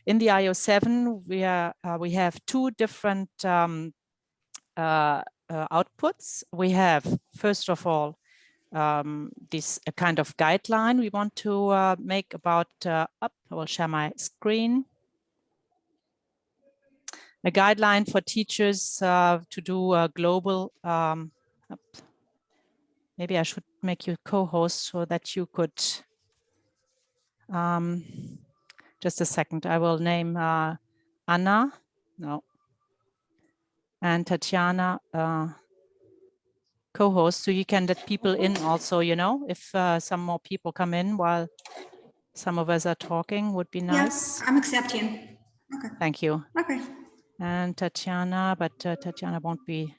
in the IO7, we have two different outputs. We have, first of all, this kind of guideline we want to make about, I will share my screen. A guideline for teachers to do a global, maybe I should make you co-host so that you could, just a second, I will name Anna, no, and Tatiana co-host, so you can let people in also, you know, if some more people come in while some of us are talking, would be nice. Yeah, I'm accepting. Okay. Thank you. Okay. And Tatiana, but Tatiana won't be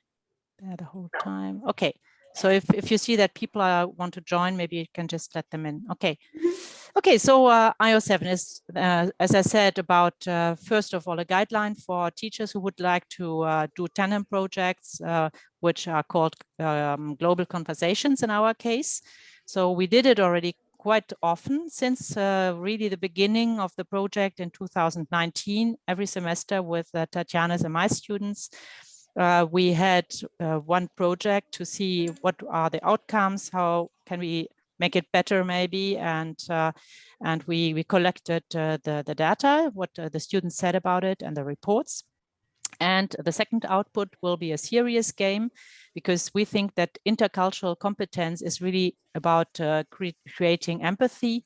there the whole time. Okay, so if you see that people want to join, maybe you can just let them in. Okay. Okay, so IO7 is, as I said, about, first of all, a guideline for teachers who would like to do tandem projects, which are called global conversations in our case. So we did it already quite often since really the beginning of the project in 2019, every semester with Tatiana's and my students. We had one project to see what are the outcomes, how can we make it better maybe, and we collected the data, what the students said about it, and the reports. And the second output will be a serious game, because we think that intercultural competence is really about creating empathy.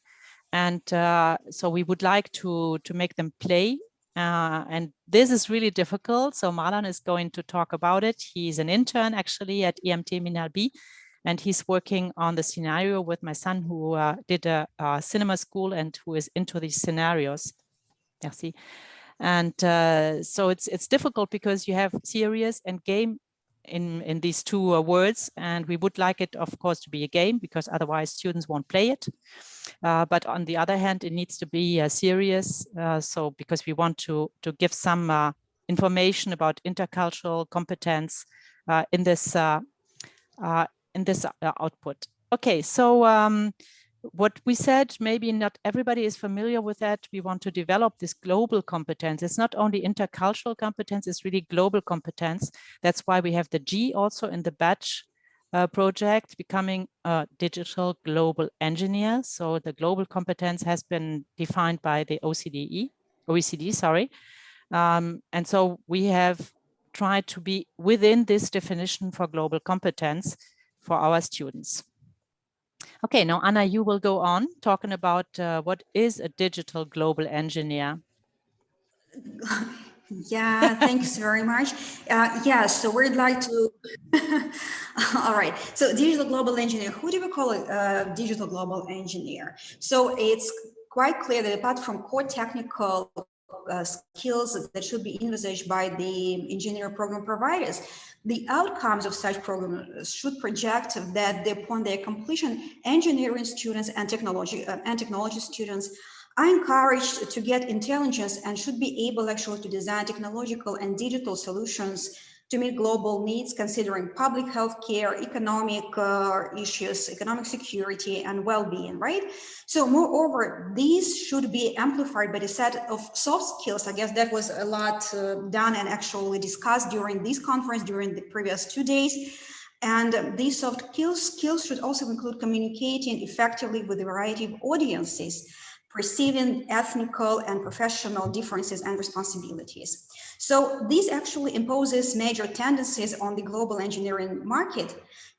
And so we would like to make them play. And this is really difficult. So Marlon is going to talk about it. He's an intern actually at IMT Minalbi. And he's working on the scenario with my son, who did a cinema school and who is into these scenarios. Merci. And so it's difficult because you have serious and game in these two words. And we would like it, of course, to be a game, because otherwise students won't play it. But on the other hand, it needs to be serious. So because we want to give some information about intercultural competence in this output. Okay, so what we said, maybe not everybody is familiar with that. We want to develop this global competence. It's not only intercultural competence, it's really global competence. That's why we have the G also in the batch project, becoming a digital global engineer. So the global competence has been defined by the OECD, sorry. And so we have tried to be within this definition for global competence for our students. Okay, now Anna, you will go on talking about what is a digital global engineer. Yeah, thanks very much. Yeah, so we'd like to, all right. So digital global engineer, who do we call a digital global engineer? So it's quite clear that apart from core technical skills that should be envisaged by the engineer program providers, the outcomes of such programs should project that upon their completion, engineering students and technology students are encouraged to get intelligence and should be able actually to design technological and digital solutions to meet global needs, considering public health care, economic issues, economic security, and well-being, right? So moreover, these should be amplified by the set of soft skills. I guess that was a lot done and actually discussed during this conference, during the previous 2 days. And these soft skills should also include communicating effectively with a variety of audiences, perceiving ethnical and professional differences and responsibilities. So this actually imposes major tendencies on the global engineering market,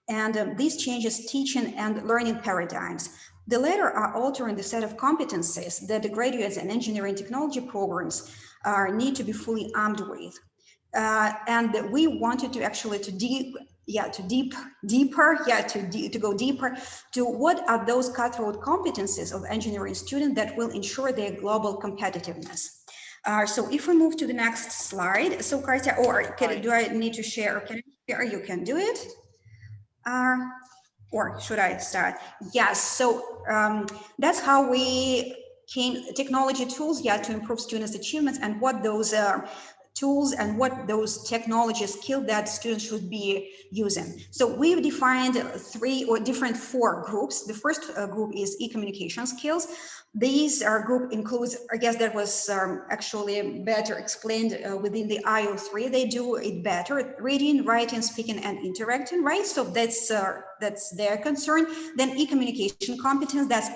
and this changes teaching and learning paradigms. The latter are altering the set of competencies that the graduates and engineering technology programs need to be fully armed with. And we wanted to actually to go deeper to what are those cutthroat competencies of engineering students that will ensure their global competitiveness. So if we move to the next slide, so Katya, do I need to share? Can I share? You can do it. Or should I start? Yes, so that's how we came, technology tools, to improve students' achievements and what those tools and what those technology skills that students should be using. So we've defined four groups. The first group is e-communication skills. These group includes, I guess that was actually better explained within the IO3. They do it better: reading, writing, speaking, and interacting, right? So that's their concern. Then e-communication competence, that's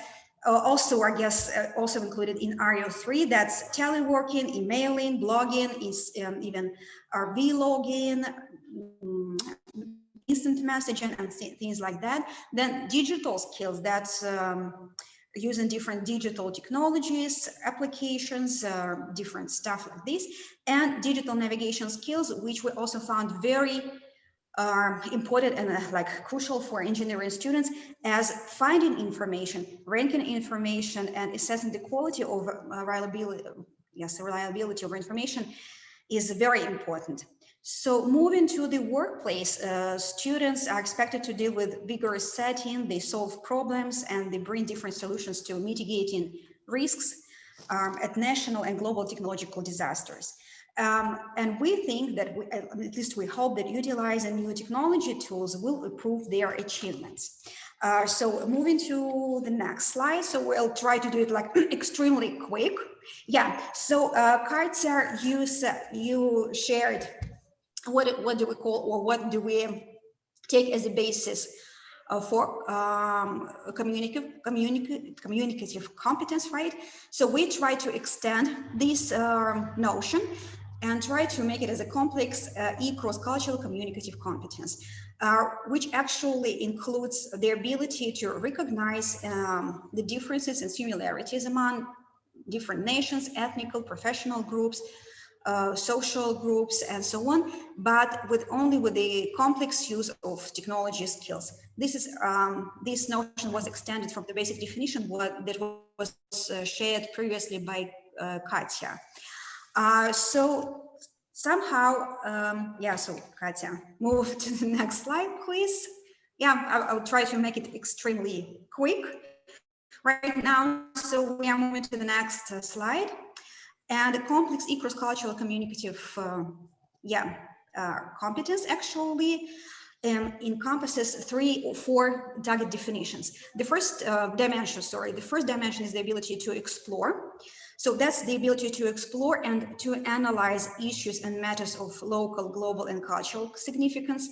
also, I guess, also included in IO3. That's teleworking, emailing, blogging, is even vlogging, instant messaging, and things like that. Then digital skills, that's using different digital technologies, applications, different stuff like this. And digital navigation skills, which we also found very important and like crucial for engineering students, as finding information, ranking information, and assessing the quality of reliability. Yes, the reliability of information is very important. So moving to the workplace, students are expected to deal with vigorous setting, they solve problems, and they bring different solutions to mitigating risks at national and global technological disasters. And we think that, at least we hope, that utilizing new technology tools will improve their achievements. So moving to the next slide. So we'll try to do it like extremely quick. Yeah, so Katya, you shared what do we call, or what do we take as a basis for communicative competence, right? So we try to extend this notion and try to make it as a complex cross-cultural communicative competence, which actually includes the ability to recognize the differences and similarities among different nations, ethnic, professional groups, social groups, and so on, but only with the complex use of technology skills. This notion was extended from the basic definition that was shared previously by Katya. So somehow, yeah, so Katya, move to the next slide, please. Yeah, I'll try to make it extremely quick right now. So we are moving to the next slide. And the complex cross-cultural communicative competence actually encompasses 3 or 4 target definitions. The first dimension is the ability to explore. So that's the ability to explore and to analyze issues and matters of local, global, and cultural significance.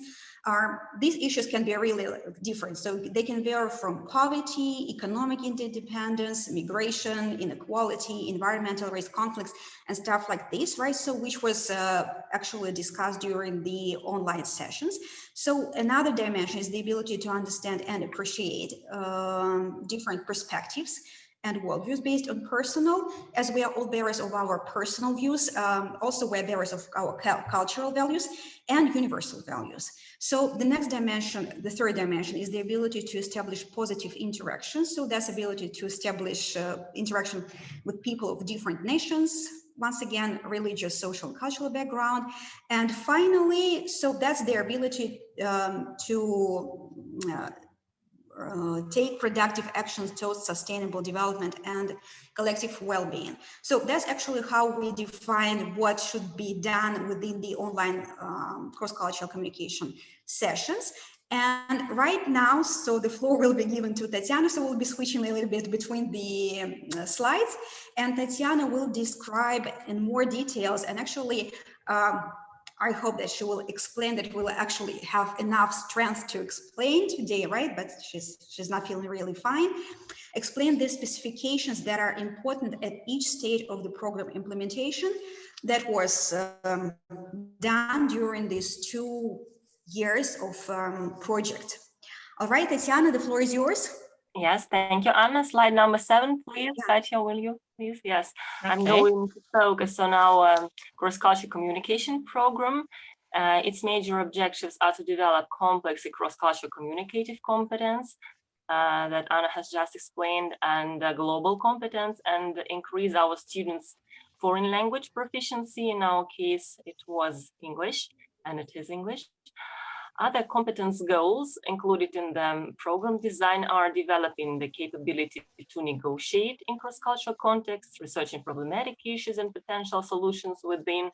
These issues can be really different. So they can vary from poverty, economic interdependence, migration, inequality, environmental risk, conflicts, and stuff like this, right? So which was actually discussed during the online sessions. So another dimension is the ability to understand and appreciate different perspectives and worldviews based on personal, as we are all bearers of our personal views, also we're bearers of our cultural values and universal values. So the next dimension, the third dimension, is the ability to establish positive interactions. So that's ability to establish interaction with people of different nations, once again, religious, social, cultural background. And finally, so that's their ability to take productive actions towards sustainable development and collective well-being. So that's actually how we define what should be done within the online cross-cultural communication sessions. And right now, so the floor will be given to Tatiana, so we'll be switching a little bit between the slides, and Tatiana will describe in more details, and actually I hope that she will explain, that we'll actually have enough strength to explain today, right? But she's not feeling really fine. Explain the specifications that are important at each stage of the program implementation that was done during these 2 years of project. All right, Tatiana, the floor is yours. Yes, thank you, Anna. Slide number 7, please. Yeah. Katya, will you please? Yes, okay. I'm going to focus on our cross-cultural communication program. Its major objectives are to develop complex cross-cultural communicative competence that Anna has just explained, and global competence, and increase our students' foreign language proficiency. In our case, it was English, and it is English. Other competence goals included in the program design are developing the capability to negotiate in cross-cultural contexts, researching problematic issues and potential solutions within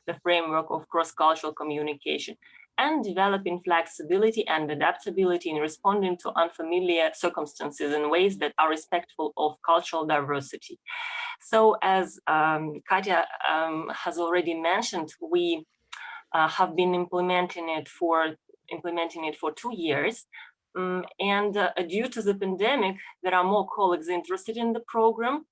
the framework of cross-cultural communication, and developing flexibility and adaptability in responding to unfamiliar circumstances in ways that are respectful of cultural diversity. So as Katya has already mentioned, we have been implementing it for 2 years. And due to the pandemic, there are more colleagues interested in the program.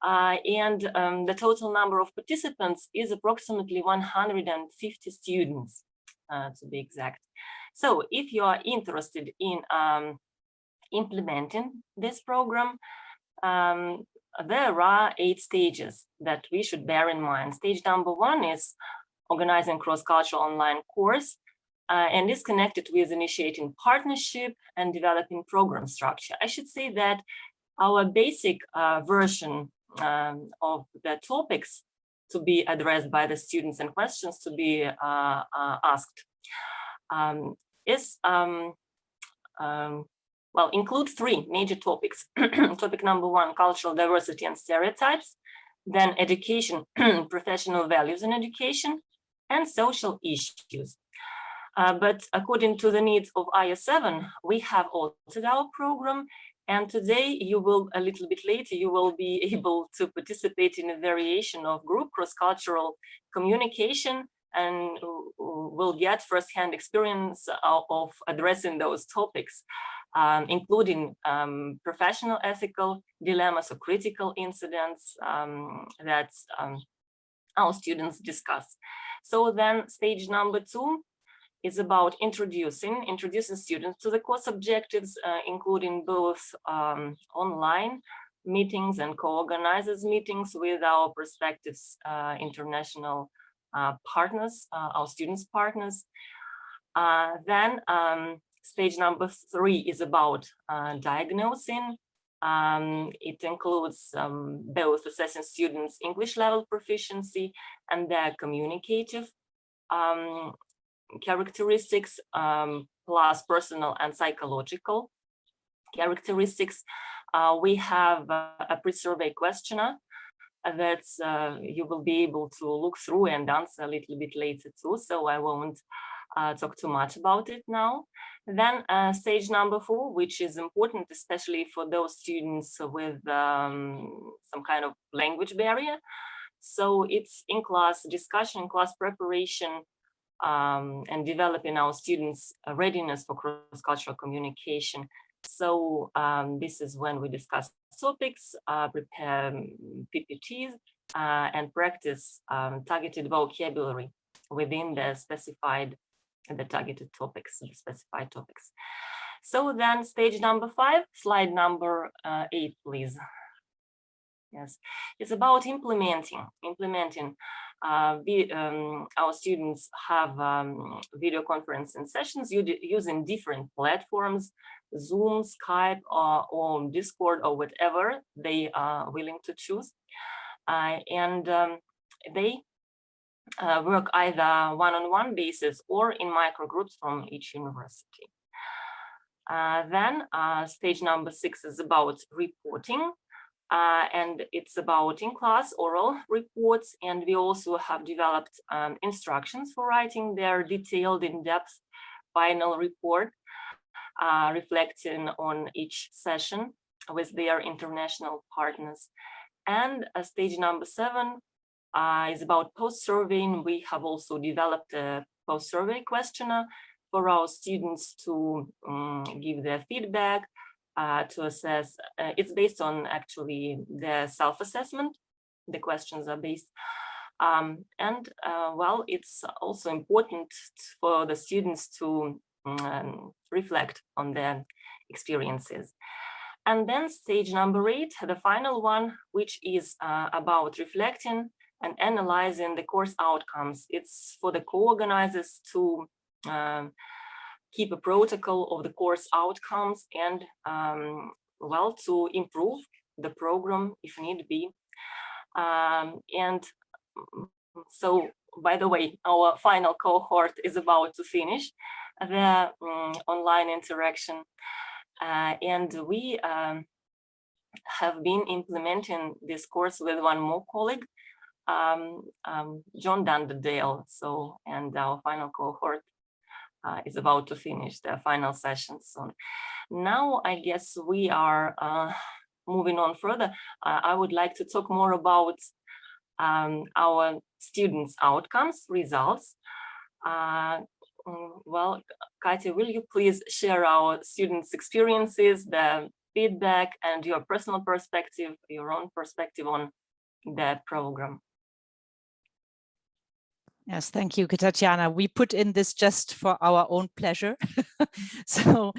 And the total number of participants is approximately 150 students, to be exact. So if you are interested in implementing this program, there are 8 stages that we should bear in mind. Stage number 1 is organizing cross-cultural online course, and is connected with initiating partnership and developing program structure. I should say that our basic version of the topics to be addressed by the students and questions to be asked is well, include 3 major topics. Topic number 1, cultural diversity and stereotypes, then education, professional values in education, and social issues. But according to the needs of IO7, we have altered our program, and today you will, a little bit later, you will be able to participate in a variation of group cross-cultural communication and will get first-hand experience of addressing those topics, including professional ethical dilemmas or critical incidents that our students discuss. So then stage number 2 is about introducing students to the course objectives, including both online meetings and co-organizers meetings with our prospective international partners, our students' partners. Then stage number 3 is about diagnosing. It includes both assessing students' English level proficiency and their communicative characteristics, plus personal and psychological characteristics. We have a pre-survey questionnaire that you will be able to look through and answer a little bit later too, so I won't talk too much about it now. Then stage number 4, which is important, especially for those students with some kind of language barrier. So it's in-class discussion, class preparation, and developing our students' readiness for cross-cultural communication. So this is when we discuss topics, prepare PPTs, and practice targeted vocabulary within the targeted topics, the specified topics. So then stage number 5, slide number 8, please. Yes, it's about implementing. Our students have video conferencing sessions using different platforms, Zoom, Skype, or Discord, or whatever they are willing to choose. And they work either one-on-one basis or in microgroups from each university. Then stage number 6 is about reporting. And it's about in-class oral reports, and we also have developed instructions for writing their detailed, in-depth final report, reflecting on each session with their international partners. And stage number 7 is about post-surveying. We have also developed a post-survey questionnaire for our students to give their feedback, to assess. It's based on actually the self-assessment. The questions are based. Well, it's also important for the students to reflect on their experiences. And then stage number 8, the final one, which is about reflecting and analyzing the course outcomes. It's for the co-organizers to keep a protocol of the course outcomes and, well, to improve the program if need be. And so, by the way, our final cohort is about to finish. the online interaction. And we have been implementing this course with one more colleague, John Dunderdale. So, and our final cohort is about to finish the final session soon. Now, I guess we are moving on further. I would like to talk more about our students' outcomes, results. Well, Katya, will you please share our students' experiences, the feedback, and your personal perspective, your own perspective on the program? Yes, thank you, Tatiana. We put in this just for our own pleasure. So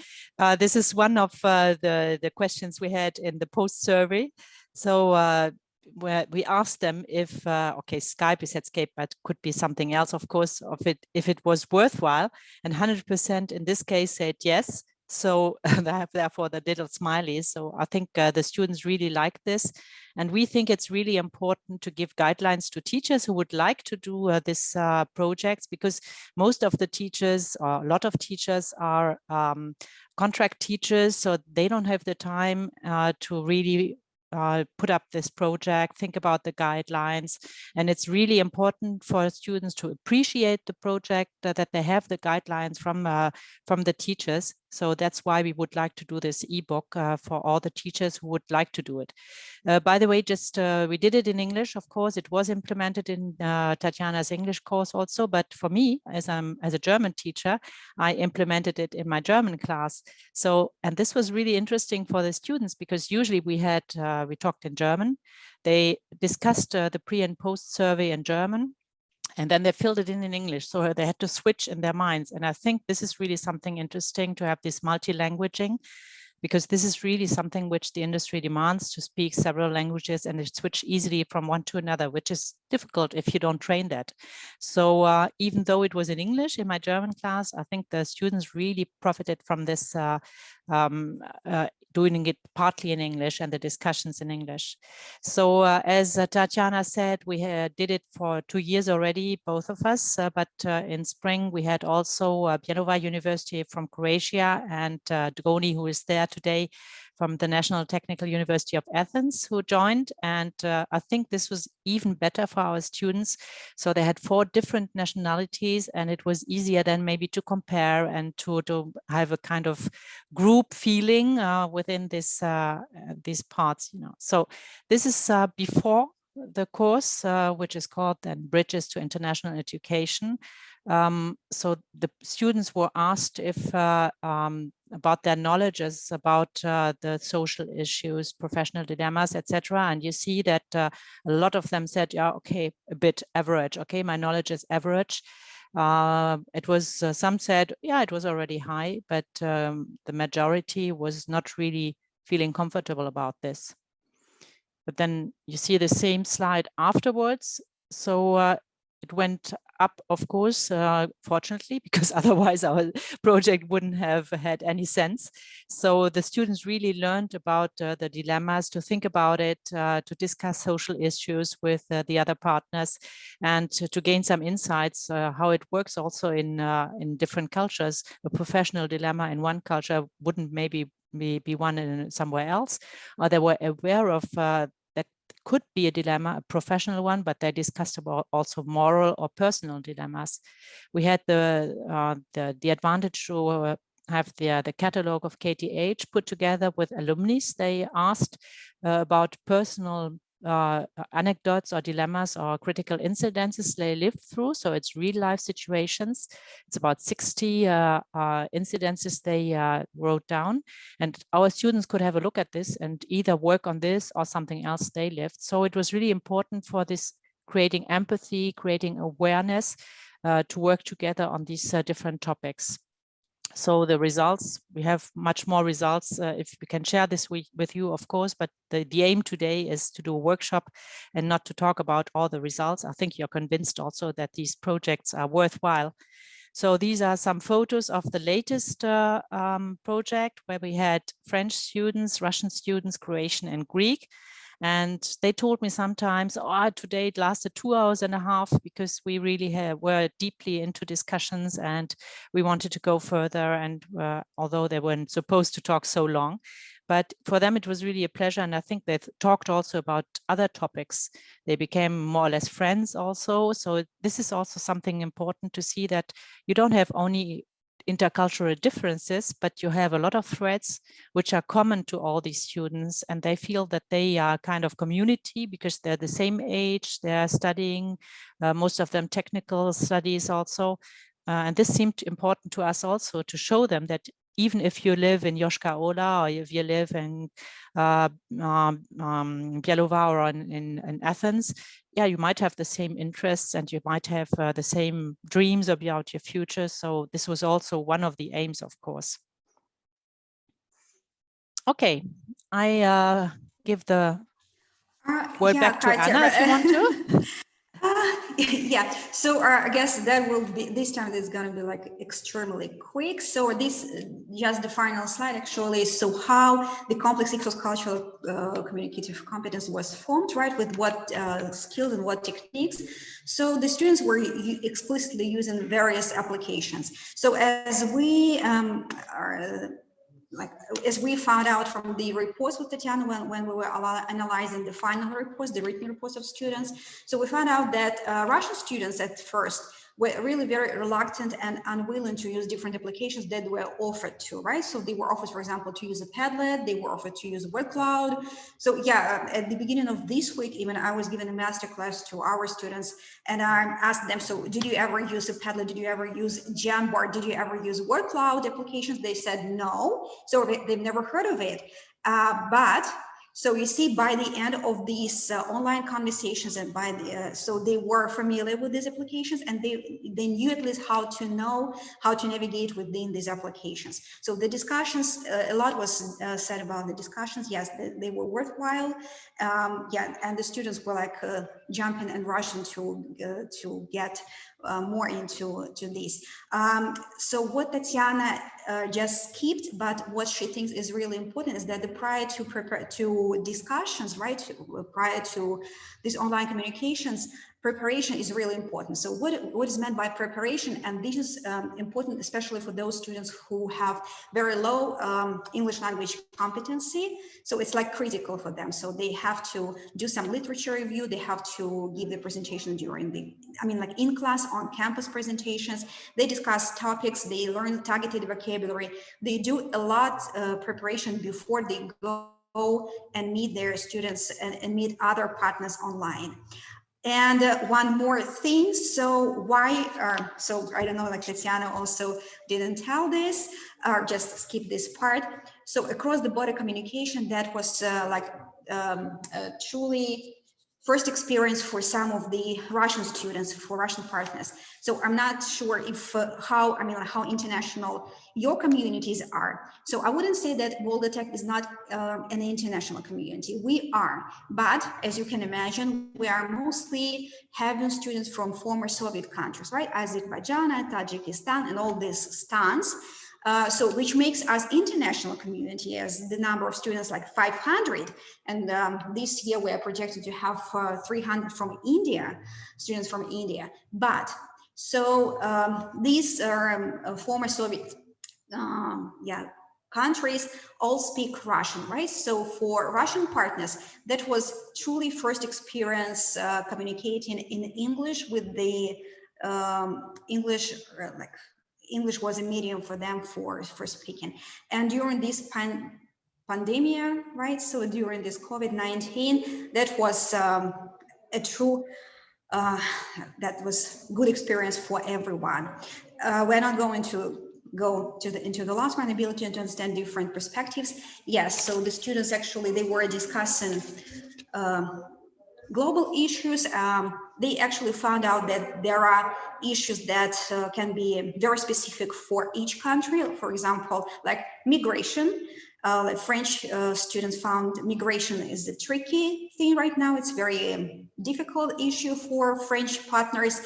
this is one of the questions we had in the post survey. So where we asked them if, okay, Skype is Skype, but could be something else, of course, if it was worthwhile. And 100% in this case said yes. So they have therefore the little smileys. So I think the students really like this. And we think it's really important to give guidelines to teachers who would like to do this projects, because most of the teachers, or a lot of teachers, are contract teachers, so they don't have the time to really put up this project, think about the guidelines. And it's really important for students to appreciate the project, that they have the guidelines from the teachers. So that's why we would like to do this ebook for all the teachers who would like to do it. By the way, just we did it in English, of course. It was implemented in Tatiana's English course also, but for me, as a German teacher, I implemented it in my German class. So, and this was really interesting for the students, because usually we talked in German. They discussed the pre and post survey in German, and then they filled it in English. So they had to switch in their minds. And I think this is really something interesting to have this multi-languaging, because this is really something which the industry demands, to speak several languages and to switch easily from one to another, which is difficult if you don't train that. So even though it was in English in my German class, I think the students really profited from this doing it partly in English and the discussions in English. So as Tatiana said, we did it for 2 years already, both of us, but in spring we had also Bjenova University from Croatia and Droni, who is there today, from the National Technical University of Athens, who joined. And I think this was even better for our students. So they had 4 different nationalities, and it was easier then maybe to compare and to have a kind of group feeling within this these parts, you know. So this is before the course, which is called then Bridges to International Education. So the students were asked if about their knowledges about the social issues, professional dilemmas, etc. And you see that a lot of them said, yeah, okay, a bit average. Okay, my knowledge is average. It was, some said, yeah, it was already high, but the majority was not really feeling comfortable about this. But then you see the same slide afterwards. So it went up, of course, fortunately, because otherwise our project wouldn't have had any sense. So the students really learned about the dilemmas, to think about it, to discuss social issues with the other partners, and to gain some insights how it works also in different cultures. A professional dilemma in one culture wouldn't maybe be one in somewhere else, or they were aware of could be a dilemma, a professional one, but they discussed about also moral or personal dilemmas. We had the advantage to have the catalog of KTH put together with alumni. They asked about personal anecdotes or dilemmas or critical incidences they lived through. So it's real life situations. It's about 60 incidences they wrote down, and our students could have a look at this and either work on this or something else they lived. So it was really important for this, creating empathy, creating awareness, to work together on these different topics. So the results, we have much more results if we can share this with you, of course, but the aim today is to do a workshop and not to talk about all the results. I think you're convinced also that these projects are worthwhile. So these are some photos of the latest project, where we had French students, Russian students, Croatian and Greek. And they told me sometimes, oh, today it lasted 2 hours and a half because we really were deeply into discussions and we wanted to go further. And although they weren't supposed to talk so long, but for them, it was really a pleasure. And I think they've talked also about other topics. They became more or less friends also. So this is also something important to see, that you don't have only intercultural differences, but you have a lot of threads which are common to all these students, and they feel that they are kind of community because they're the same age, they're studying, most of them technical studies also. And this seemed important to us also, to show them that even if you live in Joška Ola, or if you live in Bělovar or in Athens, yeah, you might have the same interests and you might have the same dreams about your future. So this was also one of the aims, of course. Okay, I give the word back to Katya, Anna if you want to. Yeah, so I guess that will be, this time it's going to be like extremely quick. So this just the final slide actually. So how the complex cross-cultural communicative competence was formed, right? With what skills and what techniques. So the students were explicitly using various applications. So as we as we found out from the reports with Tatiana when we were analyzing the final reports, the written reports of students, so we found out that Russian students at first were really very reluctant and unwilling to use different applications that were offered to, right? So they were offered, for example, to use a Padlet, they were offered to use word cloud. So yeah, at the beginning of this week, even I was giving a masterclass to our students and I asked them, so did you ever use a Padlet? Did you ever use Jamboard? Did you ever use word cloud applications? They said no. So they've never heard of it. But so you see, by the end of these online conversations, and by the so they were familiar with these applications, and they knew at least how to navigate within these applications. So the discussions, a lot was said about the discussions. Yes, they were worthwhile. Yeah, and the students were like jumping and rushing to get more into this. So what Tatiana just skipped, but what she thinks is really important is that the prior to discussions, right, prior to these online communications, preparation is really important. So what is meant by preparation, and this is important especially for those students who have very low English language competency. So it's like critical for them. So they have to do some literature review, they have to give the presentation during the, like in class, on campus presentations, they discuss topics, they learn targeted vocabulary, they do a lot preparation before they go and meet their students and meet other partners online. And one more thing, so so I don't know, like Tatiana also didn't tell this, or just skip this part. So across the border communication, that was truly first experience for some of the Russian students, for Russian partners. So I'm not sure if how international your communities are. So I wouldn't say that Volga Tech is not an international community. We are, but as you can imagine, we are mostly having students from former Soviet countries, right? Azerbaijan, Tajikistan, and all these stans. So which makes us international community, as the number of students like 500. And this year we are projected to have 300 from India, students from India. But so these are former Soviet countries all speak Russian, right? So for Russian partners, that was truly first experience communicating in English with the English was a medium for them for speaking. And during this pandemic, right? So during this COVID-19, that was a true, that was good experience for everyone. We're not going to go into the last one, ability to understand different perspectives. Yes, so the students actually, they were discussing global issues. They actually found out that there are issues that can be very specific for each country. For example, like migration. Like French students found migration is a tricky thing right now. It's very difficult issue for French partners,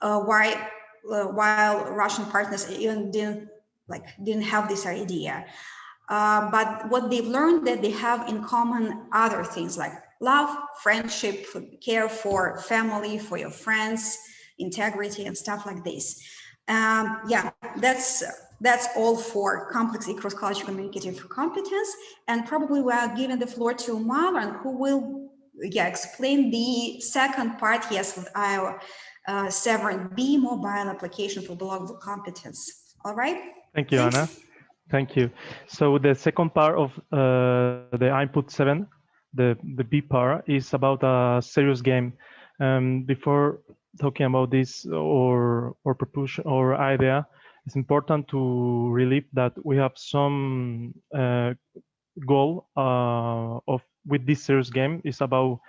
while Russian partners even didn't have this idea. But what they've learned that they have in common other things like love, friendship, care for family, for your friends, integrity, and stuff like this. Yeah, that's all for complex cross-cultural communicative competence. And probably we are giving the floor to Marlon, who will explain the second part, yes, with our 7B mobile application for global competence. All right. Thank you, Anna. Thank you. So the second part of the input 7, the B part, is about a serious game. Before talking about this or proposition or idea, it's important to relieve that we have some goal of with this serious game is about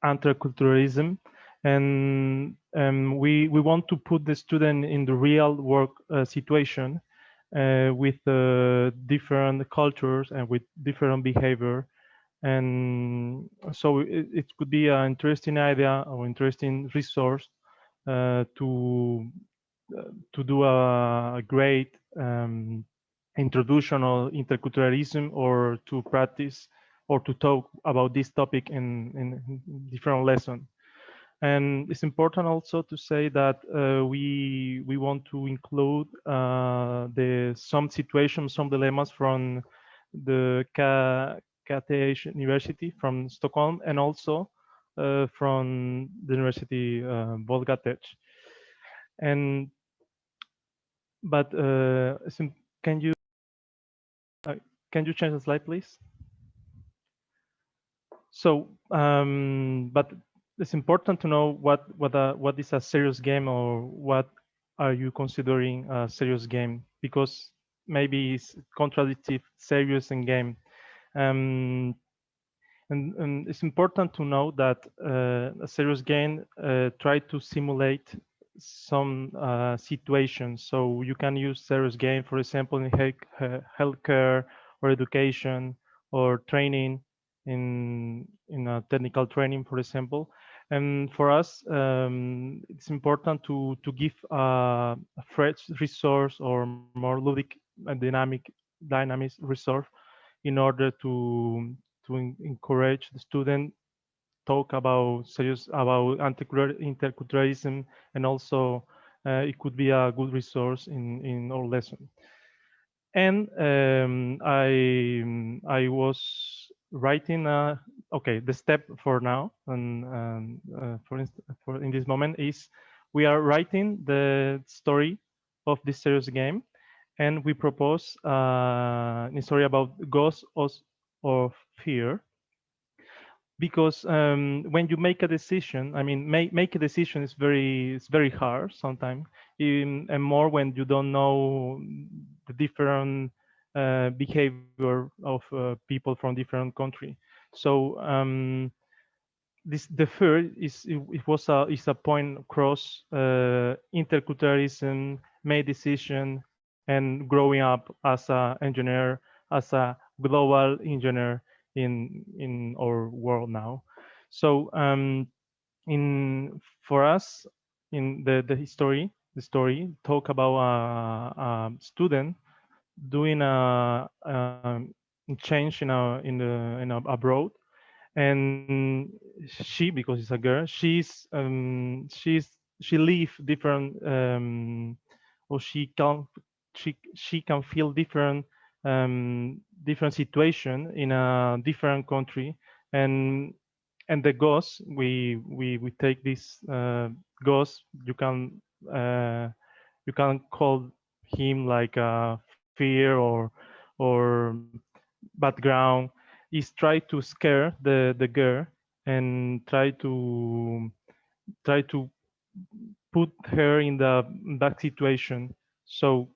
interculturalism, and we want to put the student in the real work situation with different cultures and with different behavior. And so it could be an interesting idea or interesting resource to do a great introduction of interculturalism, or to practice or to talk about this topic in different lessons. And it's important also to say that we want to include some situations, some dilemmas from the KTH University from Stockholm, and also from the University Volga Tech. And but can you can you change the slide, please? So, but it's important to know what is a serious game, or what are you considering a serious game, because maybe it's contradictive, serious and game. And it's important to know that a serious game try to simulate some situations. So you can use serious game, for example, in healthcare or education or training, in a technical training, for example. And for us, it's important to give a fresh resource, or more ludic and dynamic resource, in order to encourage the student talk about serious about interculturalism, and also it could be a good resource in our lesson. And I was writing okay, the step for now, and for in this moment, is we are writing the story of this serious game, and we propose a story about ghosts of fear. Because when you make a decision, I mean, make a decision is very hard sometimes, and more when you don't know the different behavior of people from different country. So the fear is a point across interculturalism, make decision, and growing up as an engineer, as a global engineer in our world now. So in for us, in the story talk about a student doing a change abroad. And she, because it's a girl, she live different, or she can feel different different situation in a different country. And the ghost, we take this ghost, you can call him like fear or background, is try to scare the girl, and try to put her in that situation. So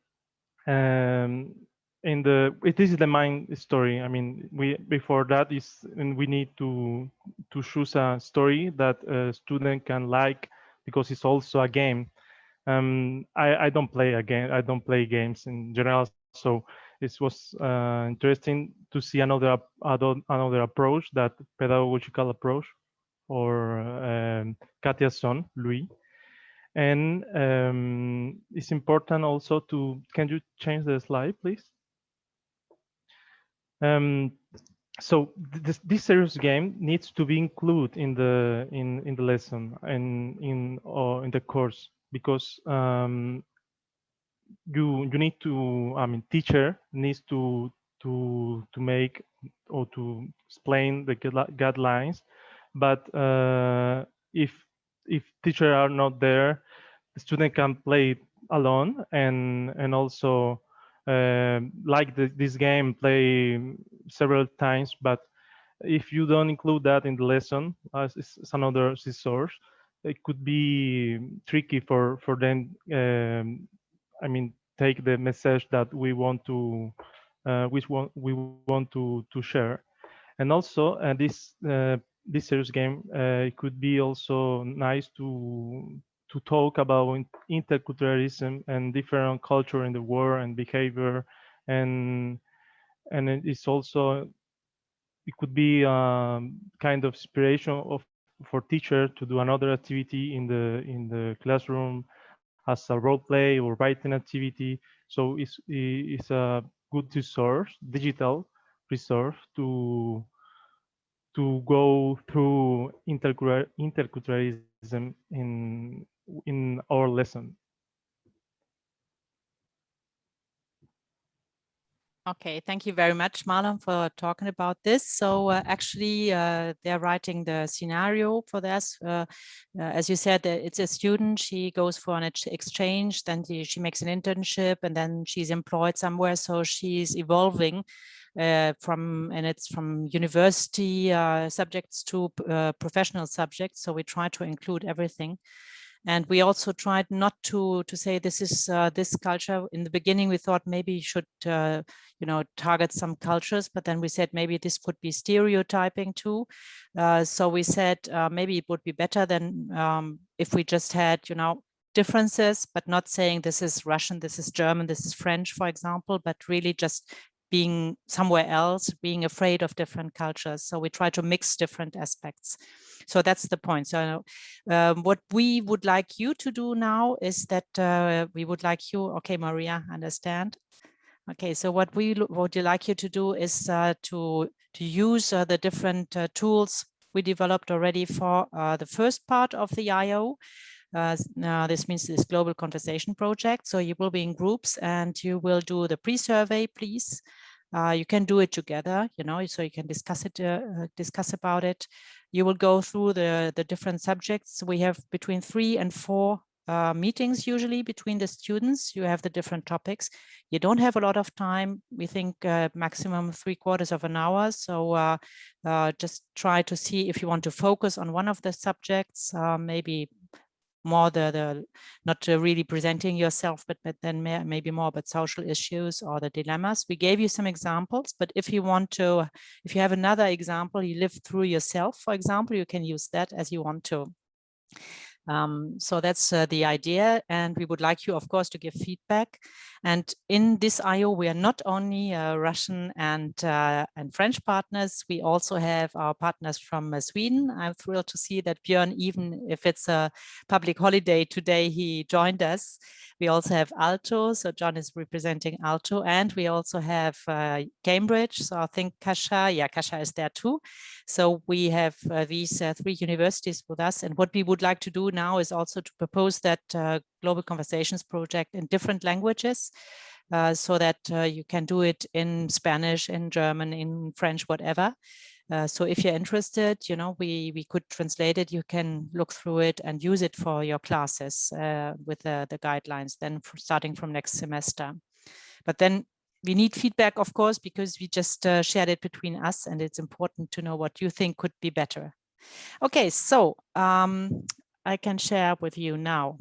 this is the main story. I mean, we before that is, and we need to choose a story that a student can like, because it's also a game. I don't play again. I don't play games in general, so it was interesting to see another approach, that pedagogical approach, or Katya's son, Louis. And it's important also to, can you change the slide, please? so this serious game needs to be included in the lesson and in the course, because you need to, I mean, teacher needs to make or to explain the guidelines, but if teacher are not there, the student can play it alone, and also like this game play several times. But if you don't include that in the lesson as it's another resource, it could be tricky for them. I mean, take the message that we want to, which one we want to share. And also, this serious game, it could be also nice to talk about interculturalism and different culture in the world and behavior, and it's also, it could be kind of inspiration for teacher to do another activity in the classroom as a role play or writing activity. So it's a good resource, digital resource to go through interculturalism in our lesson. Okay, thank you very much, Marlon, for talking about this. So actually, they're writing the scenario for this. As you said, it's a student. She goes for an exchange, then she makes an internship, and then she's employed somewhere. So she's evolving and it's from university subjects to professional subjects. So we try to include everything. And we also tried not to say this is this culture. In the beginning, we thought maybe you should, target some cultures, but then we said maybe this could be stereotyping too. So we said maybe it would be better than if we just had, differences, but not saying this is Russian, this is German, this is French, for example, but really just being somewhere else, being afraid of different cultures. So we try to mix different aspects. So that's the point. So what we would like you to do now is that we would like you, okay, Maria, understand. Okay, so what would you like you to do is to use the different tools we developed already for the first part of the IO. This means this global conversation project. So you will be in groups and you will do the pre-survey, please. You can do it together, so you can discuss about it. You will go through the different subjects. We have between 3 and 4 meetings usually between the students. You have the different topics. You don't have a lot of time. We think maximum 3/4 of an hour. So just try to see if you want to focus on one of the subjects, maybe more the not really presenting yourself, but then maybe more about social issues or the dilemmas. We gave you some examples, but if you have another example you lived through yourself, for example, you can use that as you want to. So that's the idea, and we would like you, of course, to give feedback. And in this IO, we are not only Russian and French partners, we also have our partners from Sweden. I'm thrilled to see that Björn, even if it's a public holiday today, he joined us. We also have Aalto, so John is representing Aalto, and we also have Cambridge. So I think Kasia is there too. So we have these 3 universities with us, and what we would like to do now is also to propose that Global Conversations project in different languages, so that you can do it in Spanish, in German, in French, whatever. So if you're interested, we could translate it. You can look through it and use it for your classes with the guidelines then starting from next semester. But then we need feedback, of course, because we just shared it between us, and it's important to know what you think could be better. Okay, so I can share with you now.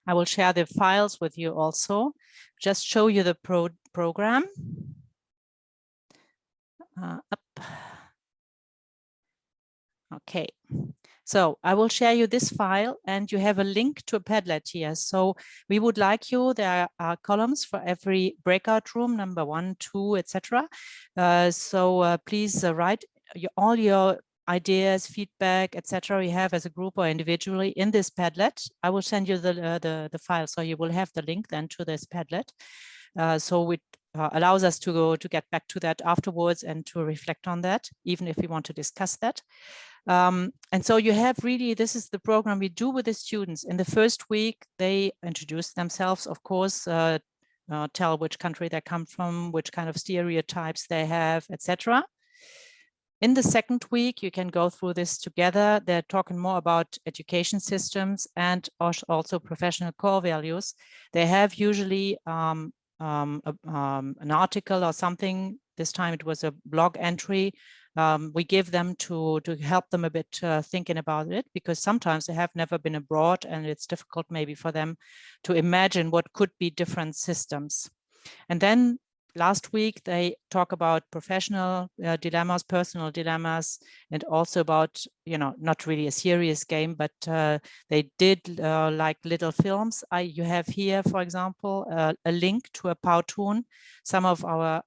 I will share the files with you also. Just show you the program. Up. Okay, so I will share you this file, and you have a link to a Padlet here. So we would like you, there are columns for every breakout room, number 1, 2, etc. So please write all your ideas, feedback, etc. you have as a group or individually in this Padlet. I will send you the file, so you will have the link then to this Padlet. So allows us to get back to that afterwards and to reflect on that, even if we want to discuss that. And so you have really, this is the program we do with the students. In the first week, they introduce themselves, of course, tell which country they come from, which kind of stereotypes they have, etc. In the second week, you can go through this together. They're talking more about education systems and also professional core values. They have usually an article or something. This time it was a blog entry. We give them to help them a bit thinking about it, because sometimes they have never been abroad and it's difficult maybe for them to imagine what could be different systems. And then last week, they talk about professional dilemmas, personal dilemmas, and also about, not really a serious game, but they did like little films. You have here, for example, a link to a Powtoon some of our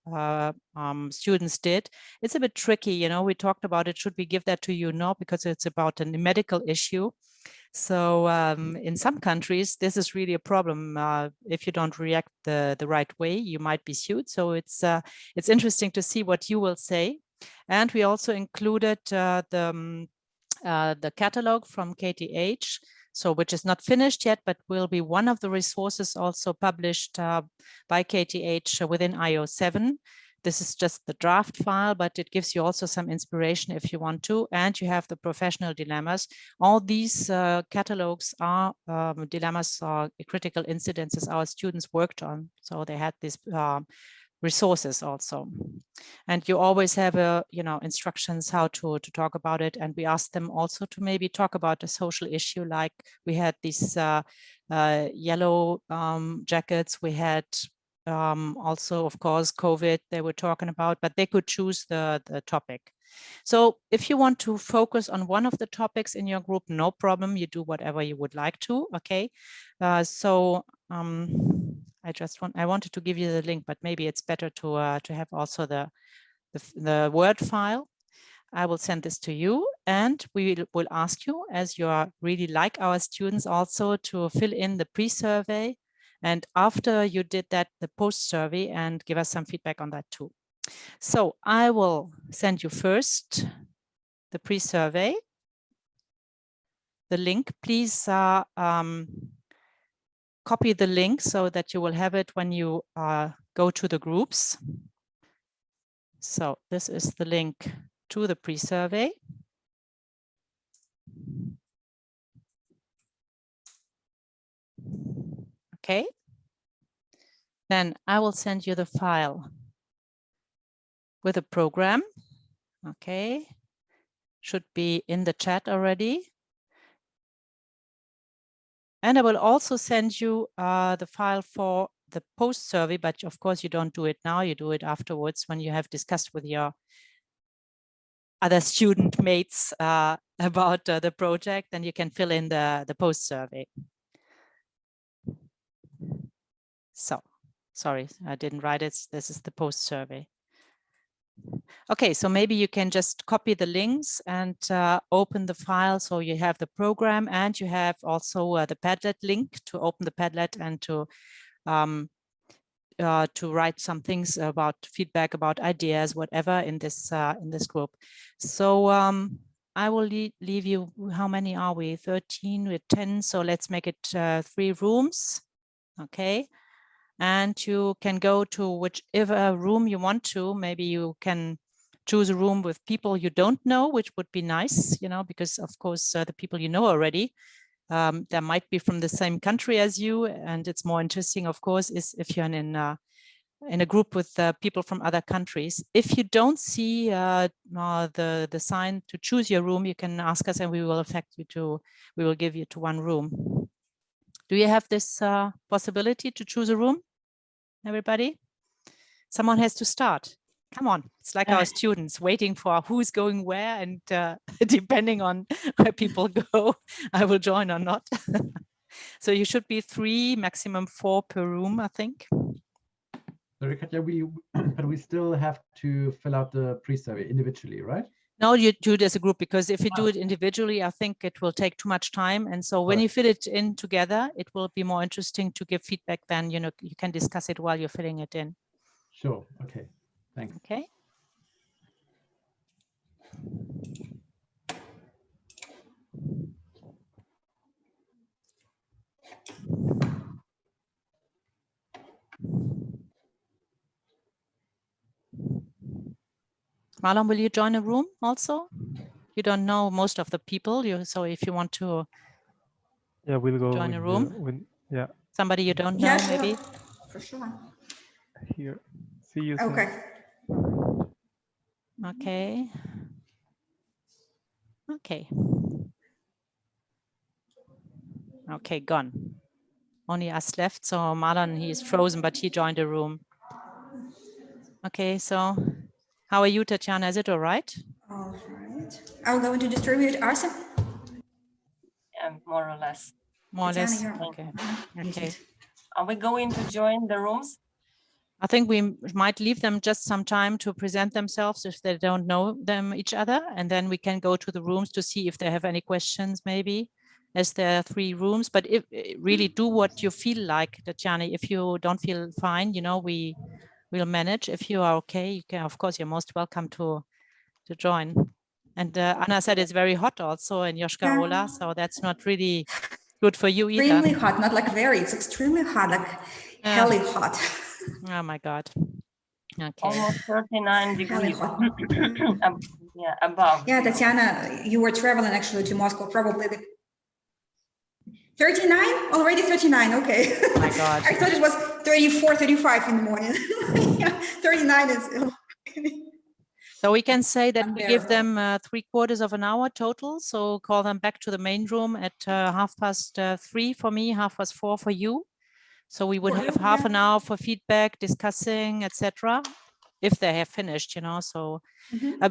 students did. It's a bit tricky, we talked about it. Should we give that to you? No, because it's about a medical issue. So in some countries, this is really a problem. If you don't react the right way, you might be sued. So it's interesting to see what you will say. And we also included the catalog from KTH, so which is not finished yet, but will be one of the resources also published by KTH within IO7. This is just the draft file, but it gives you also some inspiration if you want to. And you have the professional dilemmas. All these catalogs are dilemmas or critical incidences our students worked on. So they had these resources also. And you always have instructions how to talk about it. And we asked them also to maybe talk about a social issue, like we had these yellow jackets, we had also, of course, COVID they were talking about, but they could choose the topic. So if you want to focus on one of the topics in your group, no problem, you do whatever you would like to, okay? I wanted to give you the link, but maybe it's better to have also the Word file. I will send this to you, and we will ask you, as you are really like our students, also to fill in the pre-survey. And after you did that, the post-survey, and give us some feedback on that too. So I will send you first the pre-survey, the link. Please copy the link so that you will have it when you go to the groups. So this is the link to the pre-survey. Okay. Then I will send you the file with a program. Okay. Should be in the chat already. And I will also send you the file for the post survey, but of course you don't do it now, you do it afterwards when you have discussed with your other student mates about the project, then you can fill in the post survey. So, sorry, I didn't write it. This is the post survey. Okay, so maybe you can just copy the links and open the file. So you have the program and you have also the Padlet link to open the Padlet and to write some things about feedback, about ideas, whatever in this group. So I will leave you, how many are we? 13, we're 10, so let's make it 3 rooms, okay? And you can go to whichever room you want to. Maybe you can choose a room with people you don't know, which would be nice, because of course the people you know already, that might be from the same country as you, and it's more interesting, of course, is if you're in a group with people from other countries. If you don't see the sign to choose your room, you can ask us, and we will we will give you to one room. Do you have this possibility to choose a room, everybody? Someone has to start. Come on, it's like our students waiting for who's going where, and depending on where people go, I will join or not. So you should be 3, maximum 4 per room, I think. Sorry, Katja, but we still have to fill out the pre-survey individually, right? No, you do it as a group, because if you do it individually, I think it will take too much time. And so when you fill it in together, it will be more interesting to give feedback. Then you can discuss it while you're filling it in. Sure. Okay. Thanks. Okay. Marlon, will you join a room also? You don't know most of the people, so if you want to we'll go join with a room. Somebody you don't know, Yeah, sure. maybe? For sure. Here. See you soon. Okay. Okay. Okay. Okay, gone. Only us left. So Marlon, he is frozen, but he joined the room. Okay, so how are you, Tatiana? Is it all right? All right. I'm going to distribute Arsen. More or less. More or less. Tatiana, Okay. you're Okay. Are we going to join the rooms? I think we might leave them just some time to present themselves if they don't know them each other, and then we can go to the rooms to see if they have any questions, maybe, as there are 3 rooms. But if really do what you feel like, Tatiana. If you don't feel fine, you know, we will manage. If you are okay, you can, of course, you're most welcome to join. And Anna said it's very hot also in Joschka Ola, so that's not really good for you either. Extremely hot, not like very, it's extremely hot, like helly hot. Oh my God. Okay. Almost 39 degrees. Hot. Yeah, above. Yeah, Tatiana, you were traveling actually to Moscow, probably 39? Already 39, okay. Oh my God. I thought it was 34, 35 in the morning. Yeah, 39 is... So we can say that we give them unbearable. 3/4 of an hour total. So call them back to the main room at 3:30 for me, 4:30 for you. So we would have half an hour for feedback, discussing, etc. If they have finished, you know. So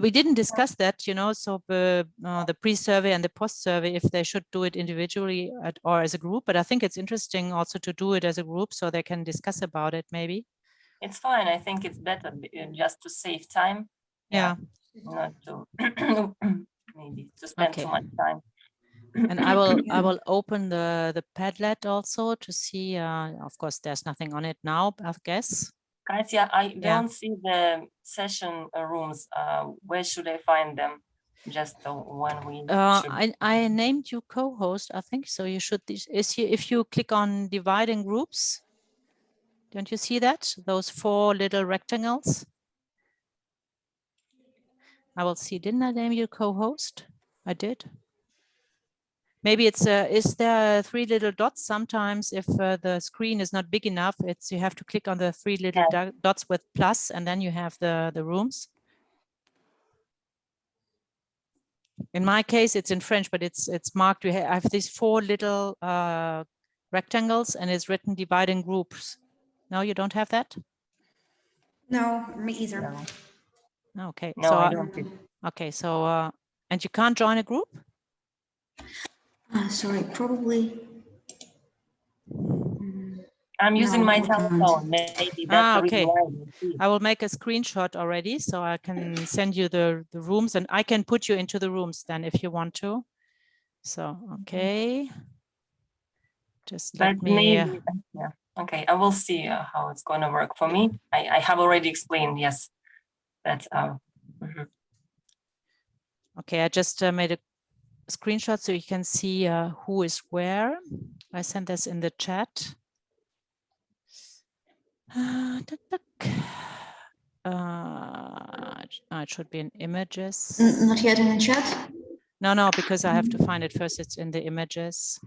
we didn't discuss that, you know. So the pre-survey and the post-survey, if they should do it individually or as a group. But I think it's interesting also to do it as a group, so they can discuss about it. Maybe it's fine. I think it's better just to save time. Yeah. Not to maybe to spend too much time. And I will open the Padlet also to see. Of course, there's nothing on it now, I guess. Katya, I don't see the session rooms. Where should I find them? Just the one we should... I named you co-host, I think. So you should, if you click on dividing groups, don't you see that? Those 4 little rectangles? I will see, didn't I name you co-host? I did. Maybe it's, is there 3 little dots? Sometimes if the screen is not big enough, you have to click on the 3 little dots with plus, and then you have the rooms. In my case, it's in French, but it's marked. I have these 4 little rectangles, and it's written dividing groups. No, you don't have that? No, me either. No. Okay. No, so I don't. Okay, so and you can't join a group? Sorry, probably. I'm using my I cell can't. phone. Maybe that's the reason Okay. why. I will make a screenshot already, so I can send you the rooms, and I can put you into the rooms then if you want to. So, okay. Just let But me. maybe, yeah. Okay, I will see how it's going to work for me. I have already explained, yes. That's Okay, I just made a screenshot so you can see who is where. I sent this in the chat. It should be in images. Not yet in the chat? No, because I have to find it first. It's in the images.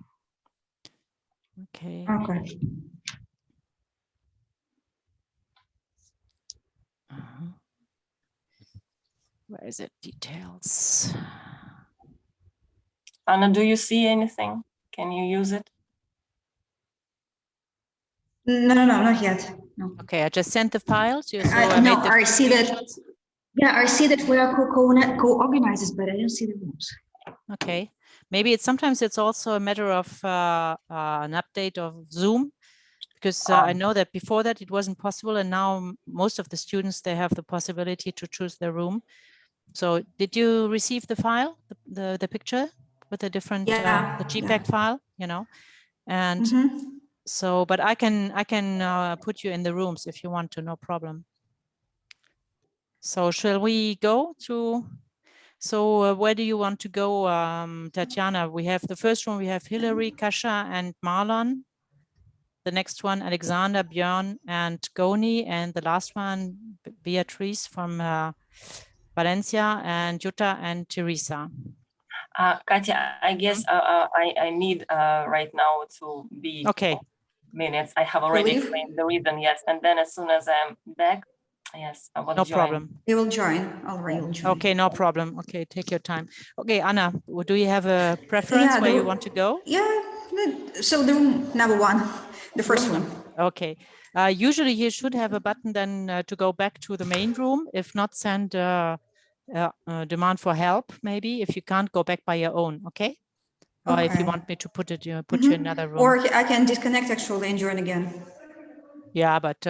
Okay. Okay. Where is it? Details. Anna, do you see anything? Can you use it? No, not yet. No. Okay, I just sent the file to you. So I see that. Yeah, I see that we are co-organizers, but I don't see the rooms. Okay, maybe sometimes it's also a matter of an update of Zoom, because I know that before that it wasn't possible, and now most of the students, they have the possibility to choose their room. So did you receive the file, the picture with the different the JPEG file, you know? And so, but I can put you in the rooms if you want to, no problem. So shall we go to? So where do you want to go, Tatiana? We have the first one. We have Hillary, Kasha, and Marlon. The next one, Alexander, Björn, and Goni, and the last one, Beatrice from Valencia, and Jutta and Teresa. Katya, I guess I need right now to be okay. Minutes. I have already explained the reason, yes. And then as soon as I'm back, yes, I will no join. problem. You will join. Already will join. Okay, no problem. Okay, take your time. Okay, Anna, do you have a preference where you want to go? Yeah, so the room number 1, the first one. Okay. Usually you should have a button then to go back to the main room. If not, send demand for help, maybe, if you can't go back by your own, okay? Or if you want me to put you in another room. Or I can disconnect actually and join again. Yeah, but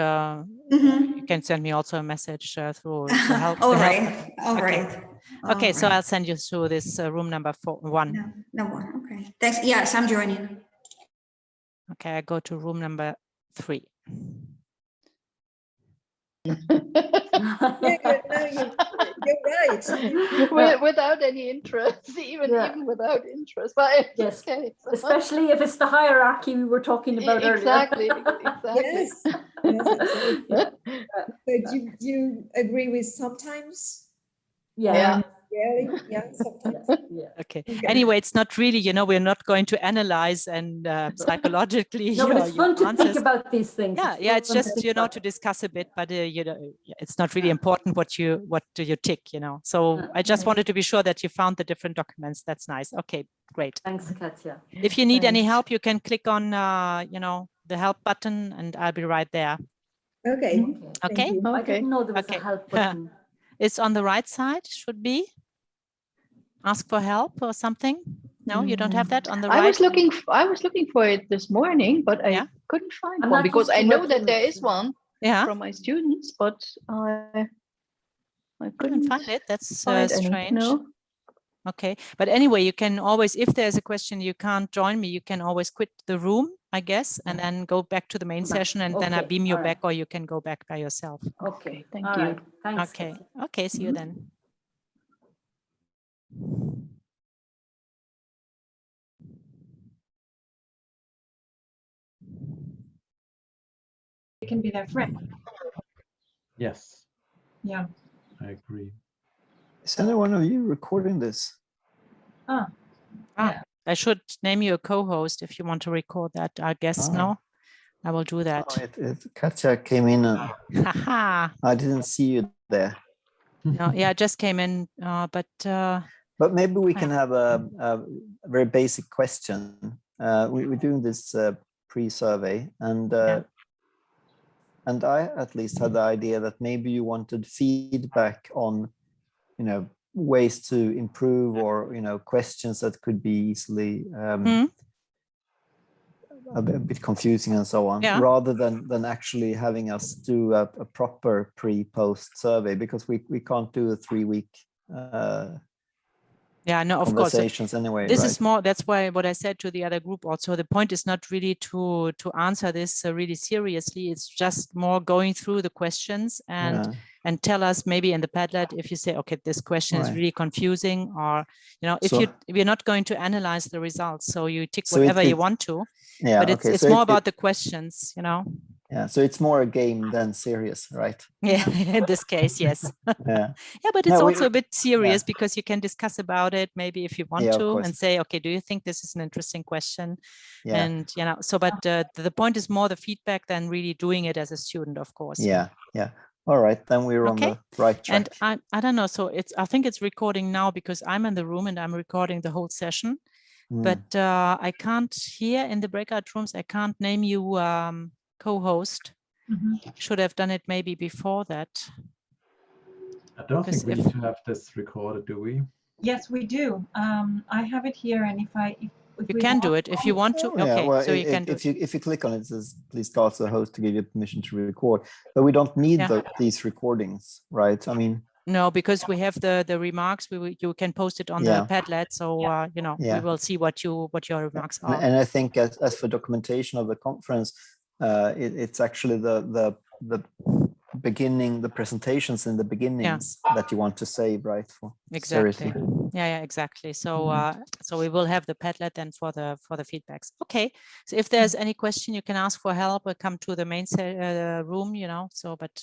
you can send me also a message through the help. All the right. help button. All okay. right. Okay, so right. I'll send you through this room number 1. No more. Okay. Thanks. Yes, I'm joining. Okay, I go to room number 3. You're right. Without any interest, even without interest. But yes, okay, so. especially if it's the hierarchy we were talking about exactly, earlier. Exactly. Yes, absolutely. But do you agree with sometimes? Yeah. Really? Yeah, sometimes. Yeah. Okay. Anyway, it's not really, we're not going to analyze and psychologically. No, but it's fun to think about these things. Yeah, it's just to discuss a bit, but it's not really important what do you tick, So I just wanted to be sure that you found the different documents. That's nice. Okay, great. Thanks, Katya. If you need any help, you can click on the help button, and I'll be right there. Okay. Okay. I didn't know there was a help button. It's on the right side. Should be. Ask for help or something. No, you don't have that on the right. I was looking for it this morning, but I couldn't find one because I know that there is one from my students, but I couldn't find it. That's strange. No. Okay, but anyway, you can always, if there's a question you can't join me, you can always quit the room, I guess, and then go back to the main session, and then I beam you back, or you can go back by yourself. Okay, thank you. Right. Thanks, okay, Katya. okay, see you then. It can be their friend. Yes. Yeah. I agree. Is any one of you recording this? I should name you a co-host if you want to record that. I guess no. I will do that. Katja came in and I didn't see you there. No, yeah, I just came in, but maybe we can have a very basic question. We're doing this pre-survey, and I at least had the idea that maybe you wanted feedback on, ways to improve, or questions that could be easily a bit confusing and so on, rather than actually having us do a proper pre-post survey, because we can't do a 3-week of conversations course. Anyway. This is more, that's why what I said to the other group also, the point is not really to answer this really seriously. It's just more going through the questions and tell us maybe in the Padlet if you say, okay, this question is really confusing, or if we're not going to analyze the results, so you tick whatever you want to, but it's more about the questions, Yeah, so it's more a game than serious, right? Yeah, in this case, yes. Yeah, but it's also a bit serious because you can discuss about it maybe if you want to, and say, okay, do you think this is an interesting question? And so, but the point is more the feedback than really doing it as a student, of course. Yeah. All right, then we're on the right track. And I don't know, so I think it's recording now because I'm in the room and I'm recording the whole session. But I can't hear in the breakout rooms. I can't name you co-host. Should have done it maybe before that. I don't think we have this recorded, do we? Yes, we do. I have it here, and if you can do it if you want to. Okay, well, so you can do it. If you click on it, it says please ask the host to give you permission to record. But we don't need these recordings, right? I mean, no, because we have the remarks. You can post it on the Padlet, so we will see what your remarks are. And I think as for documentation of the conference, it's actually the beginning, the presentations in the beginnings that you want to save, right? For exactly. Yeah, exactly. So so we will have the Padlet then for the feedbacks. Okay. So if there's any question, you can ask for help or come to the main room, you know. So but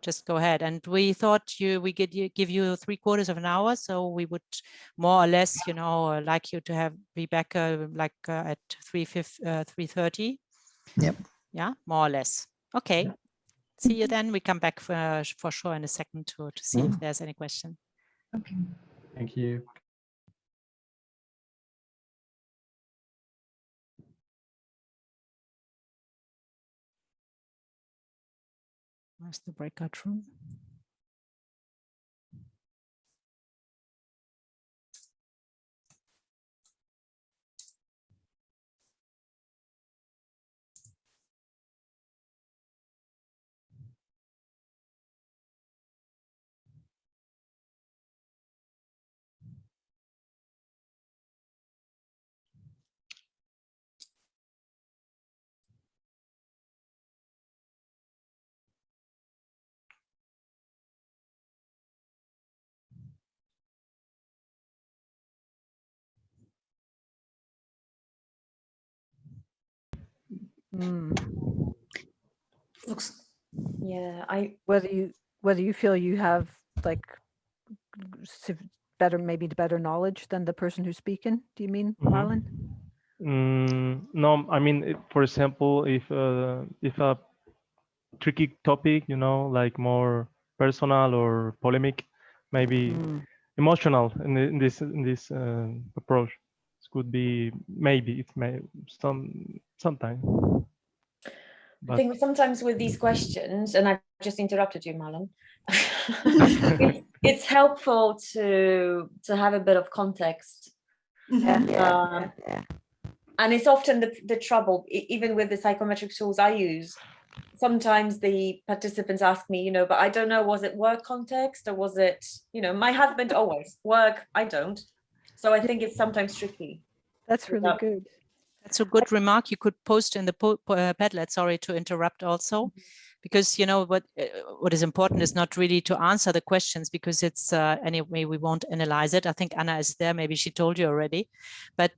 just go ahead. And we thought we could give you 3/4 of an hour, so we would more or less, you know, like you to be back at 3:30. Yep. Yeah, more or less. Okay. Yeah. See you then. We come back for sure in a second to see if there's any question. Okay. Thank you. Where's the breakout room? Looks. Yeah, whether you feel you have like better knowledge than the person who's speaking. Do you mean, Marlon? No, I mean, for example, if a tricky topic, you know, like more personal or polemic, maybe emotional in this approach, it could be maybe it may sometimes. I think sometimes with these questions, and I've just interrupted you, Marlon, it's helpful to have a bit of context. And it's often the trouble, even with the psychometric tools I use. Sometimes the participants ask me, you know, but I don't know, was it work context or was it, you know, my husband always work, I don't. So I think it's sometimes tricky. That's really good. That's a good remark. You could post in the Padlet, sorry to interrupt also, because, you know, what is important is not really to answer the questions, because it's anyway, we won't analyze it. I think Anna is there. Maybe she told you already. But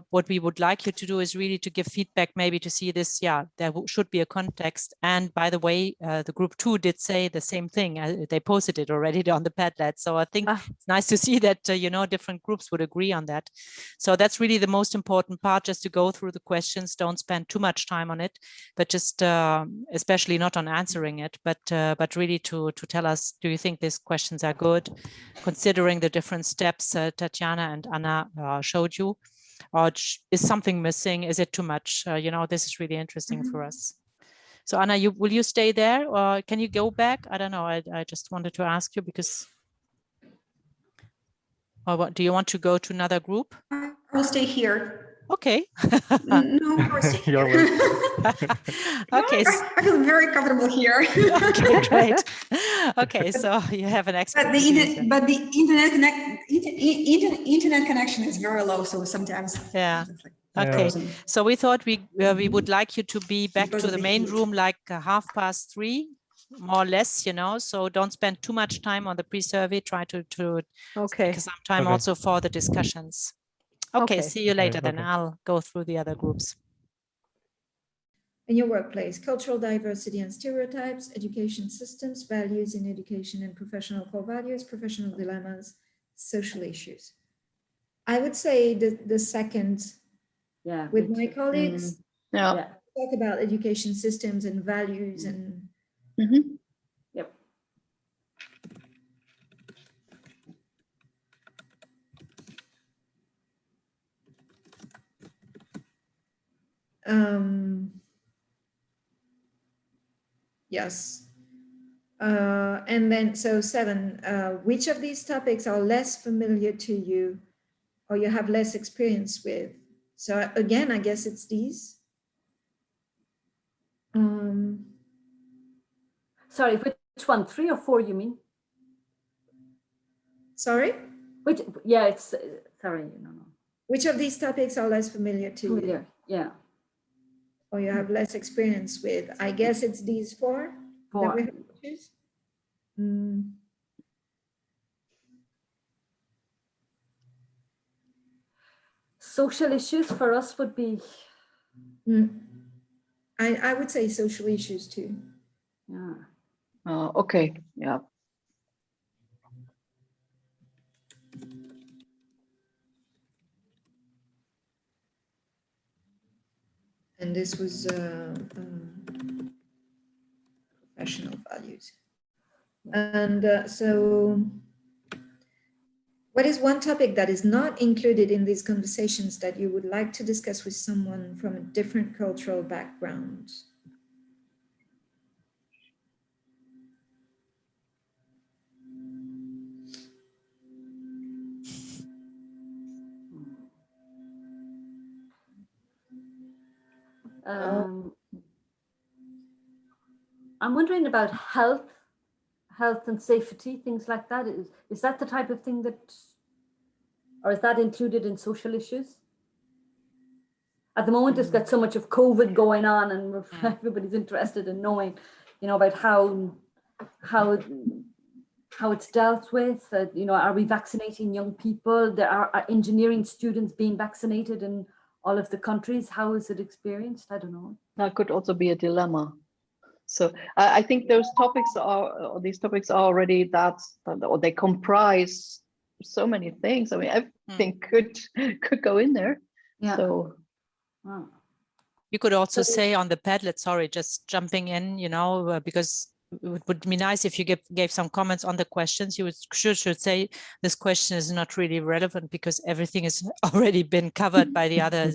what we would like you to do is really to give feedback, maybe to see this. Yeah, there should be a context. And by the way, the group 2 did say the same thing. They posted it already on the Padlet. So I think it's nice to see that, you know, different groups would agree on that. So that's really the most important part, just to go through the questions. Don't spend too much time on it, but just especially not on answering it, but really to tell us, do you think these questions are good, considering the different steps Tatjana and Anna showed you, or is something missing? Is it too much? You know, this is really interesting for us. So Anna, will you stay there, or can you go back? I don't know. I just wanted to ask you, because, or what, do you want to go to another group? I'll stay here. Okay. No, I'll stay here. Okay. I feel very comfortable here. Okay, great. Okay, so you have an expert. But the internet connection is very low, so sometimes. Yeah. Okay. So we thought we would like you to be back to the main room like 3:30, more or less, you know. So don't spend too much time on the pre-survey. Try to take some time also for the discussions. Okay, see you later then. I'll go through the other groups. In your workplace, cultural diversity and stereotypes, education systems, values in education and professional core values, professional dilemmas, social issues. I would say the second, with my colleagues, talk about education systems and values and. Yep. Yes. And then, so 7, which of these topics are less familiar to you or you have less experience with? So again, I guess it's these. Sorry, which one? 3 or 4, you mean? Sorry? Which, yeah, it's, sorry, no. Which of these topics are less familiar to you? Yeah. Or you have less experience with? I guess it's these 4. 4. issues? Mm. Social issues for us would be. I would say social issues too. Yeah. Okay. Yeah. And this was professional values. And so what is one topic that is not included in these conversations that you would like to discuss with someone from a different cultural background? I'm wondering about health and safety, things like that. Is that the type of thing that, or is that included in social issues? At the moment, it's got so much of COVID going on, and everybody's interested in knowing, about how it's dealt with. Are we vaccinating young people? There are engineering students being vaccinated in all of the countries. How is it experienced? I don't know. That could also be a dilemma. So I think these topics are already or they comprise so many things. I mean, everything could go in there. Yeah. So you could also say on the Padlet, sorry, just jumping in, because it would be nice if you gave some comments on the questions. You should say this question is not really relevant because everything has already been covered by the other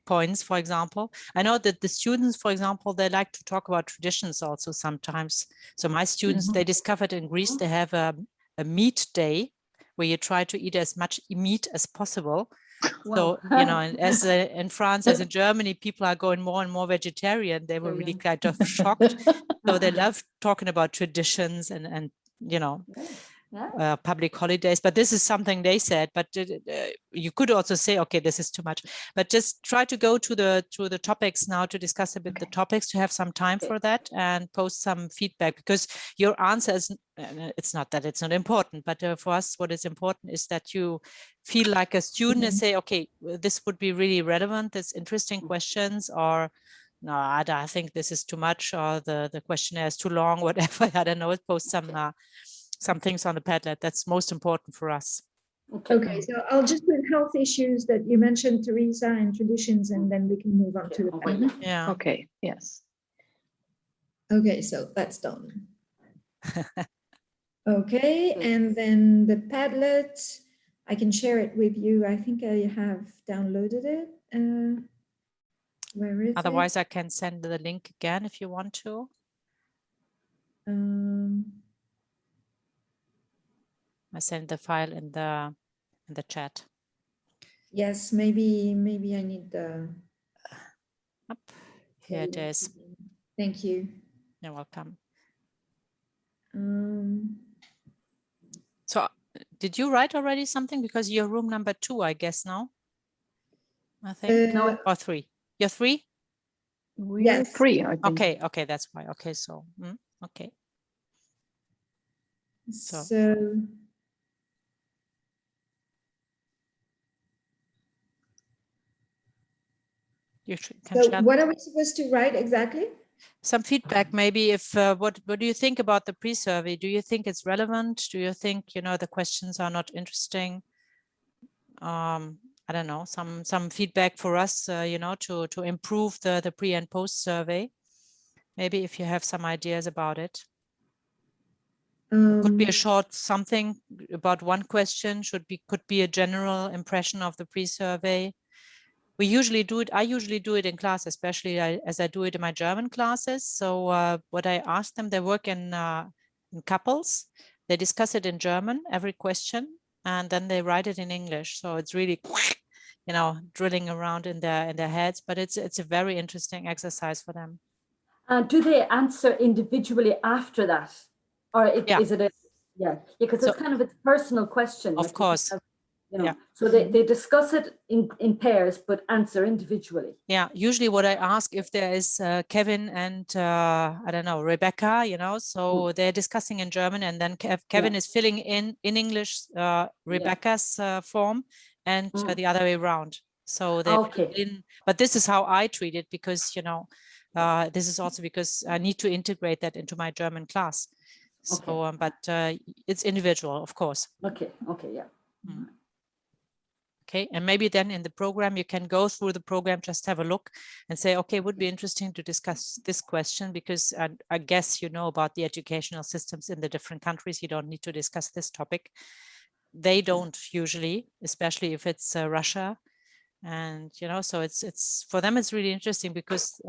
points, for example. I know that the students, for example, they like to talk about traditions also sometimes. So my students, they discovered in Greece, they have a meat day where you try to eat as much meat as possible. Wow. So, as in France, as in Germany, people are going more and more vegetarian. They were really kind of shocked. So they love talking about traditions and public holidays. But this is something they said. But you could also say, okay, this is too much. But just try to go to the topics now to discuss a bit the topics, to have some time for that and post some feedback, because your answer is, it's not that it's not important, but for us, what is important is that you feel like a student and say, okay, this would be really relevant, this interesting questions, or no, I think this is too much, or the questionnaire is too long, whatever. I don't know, post some things on the Padlet. That's most important for us. Okay, so I'll just put health issues that you mentioned, Teresa, and traditions, and then we can move on to the Padlet. Yeah. Okay, yes. Okay, so that's done. Okay, and then the Padlet, I can share it with you. I think I have downloaded it. Where is Otherwise, I can send the link again if you want to. I send the file in the chat. Yes, maybe I need the. Here it is. Thank you. You're welcome. So did you write already something? Because you're room number 2, I guess, now? I think. No, or 3. You're 3? We're 3, I think. Okay, that's why. Okay, so, okay. So you can so what are we supposed to write exactly? Some feedback, maybe. If what do you think about the pre-survey? Do you think it's relevant? Do you think the questions are not interesting? I don't know, some feedback for us, to improve the pre and post survey. Maybe if you have some ideas about it. Could be a short something about one question. Could be a general impression of the pre-survey. We usually do it. I usually do it in class, especially as I do it in my German classes. So what I ask them, they work in couples. They discuss it in German, every question, and then they write it in English. So it's really, drilling around in their heads. But it's a very interesting exercise for them. Do they answer individually after that, or is it a because it's kind of a personal question? Of course. Yeah. So they discuss it in pairs, but answer individually. Yeah. Usually what I ask if there is Kevin and I don't know, Rebecca, so they're discussing in German, and then Kevin is filling in English Rebecca's form, and the other way around. So they in, but this is how I treat it, because, this is also because I need to integrate that into my German class. So, but it's individual, of course. Okay. Yeah. Okay, and maybe then in the program, you can go through the program, just have a look and say, okay, would be interesting to discuss this question, because I guess you know about the educational systems in the different countries. You don't need to discuss this topic. They don't usually, especially if it's Russia. And, so it's for them, it's really interesting, because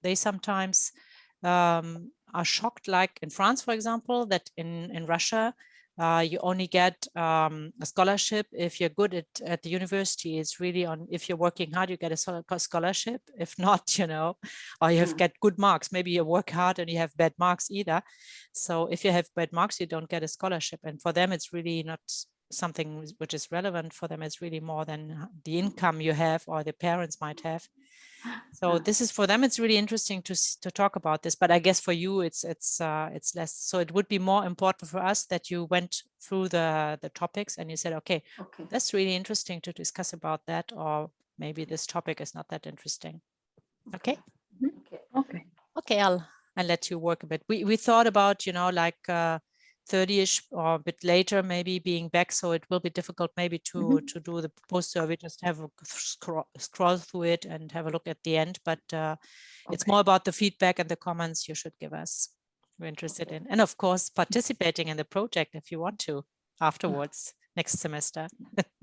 they sometimes are shocked, like in France, for example, that in Russia, you only get a scholarship if you're good at the university. It's really on, if you're working hard, you get a scholarship. If not, or you have get good marks, maybe you work hard and you have bad marks either. So if you have bad marks, you don't get a scholarship. And for them, it's really not something which is relevant for them. It's really more than the income you have or the parents might have. So this is, for them, it's really interesting to talk about this. But I guess for you, it's less. So it would be more important for us that you went through the topics and you said, okay, that's really interesting to discuss about that, or maybe this topic is not that interesting. Okay. Okay. I'll let you work a bit. We thought about, like 30ish or a bit later, maybe being back. So it will be difficult maybe to do the post survey, just have a scroll through it and have a look at the end. But it's more about the feedback and the comments you should give us. We're interested in. And of course, participating in the project if you want to afterwards, next semester.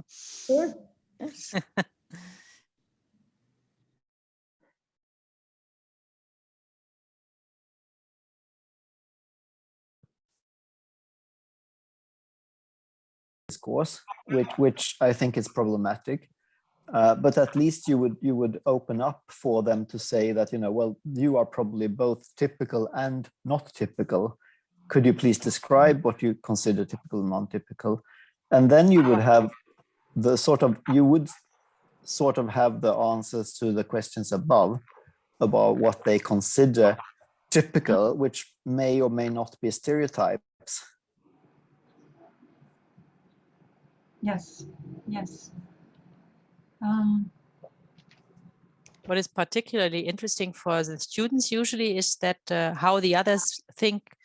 Sure. Yes. Course, which I think is problematic, but at least you would open up for them to say that, well, you are probably both typical and not typical. Could you please describe what you consider typical and non-typical? And then you would have the have the answers to the questions above about what they consider typical, which may or may not be stereotypes. Yes. What is particularly interesting for the students usually is that how the others think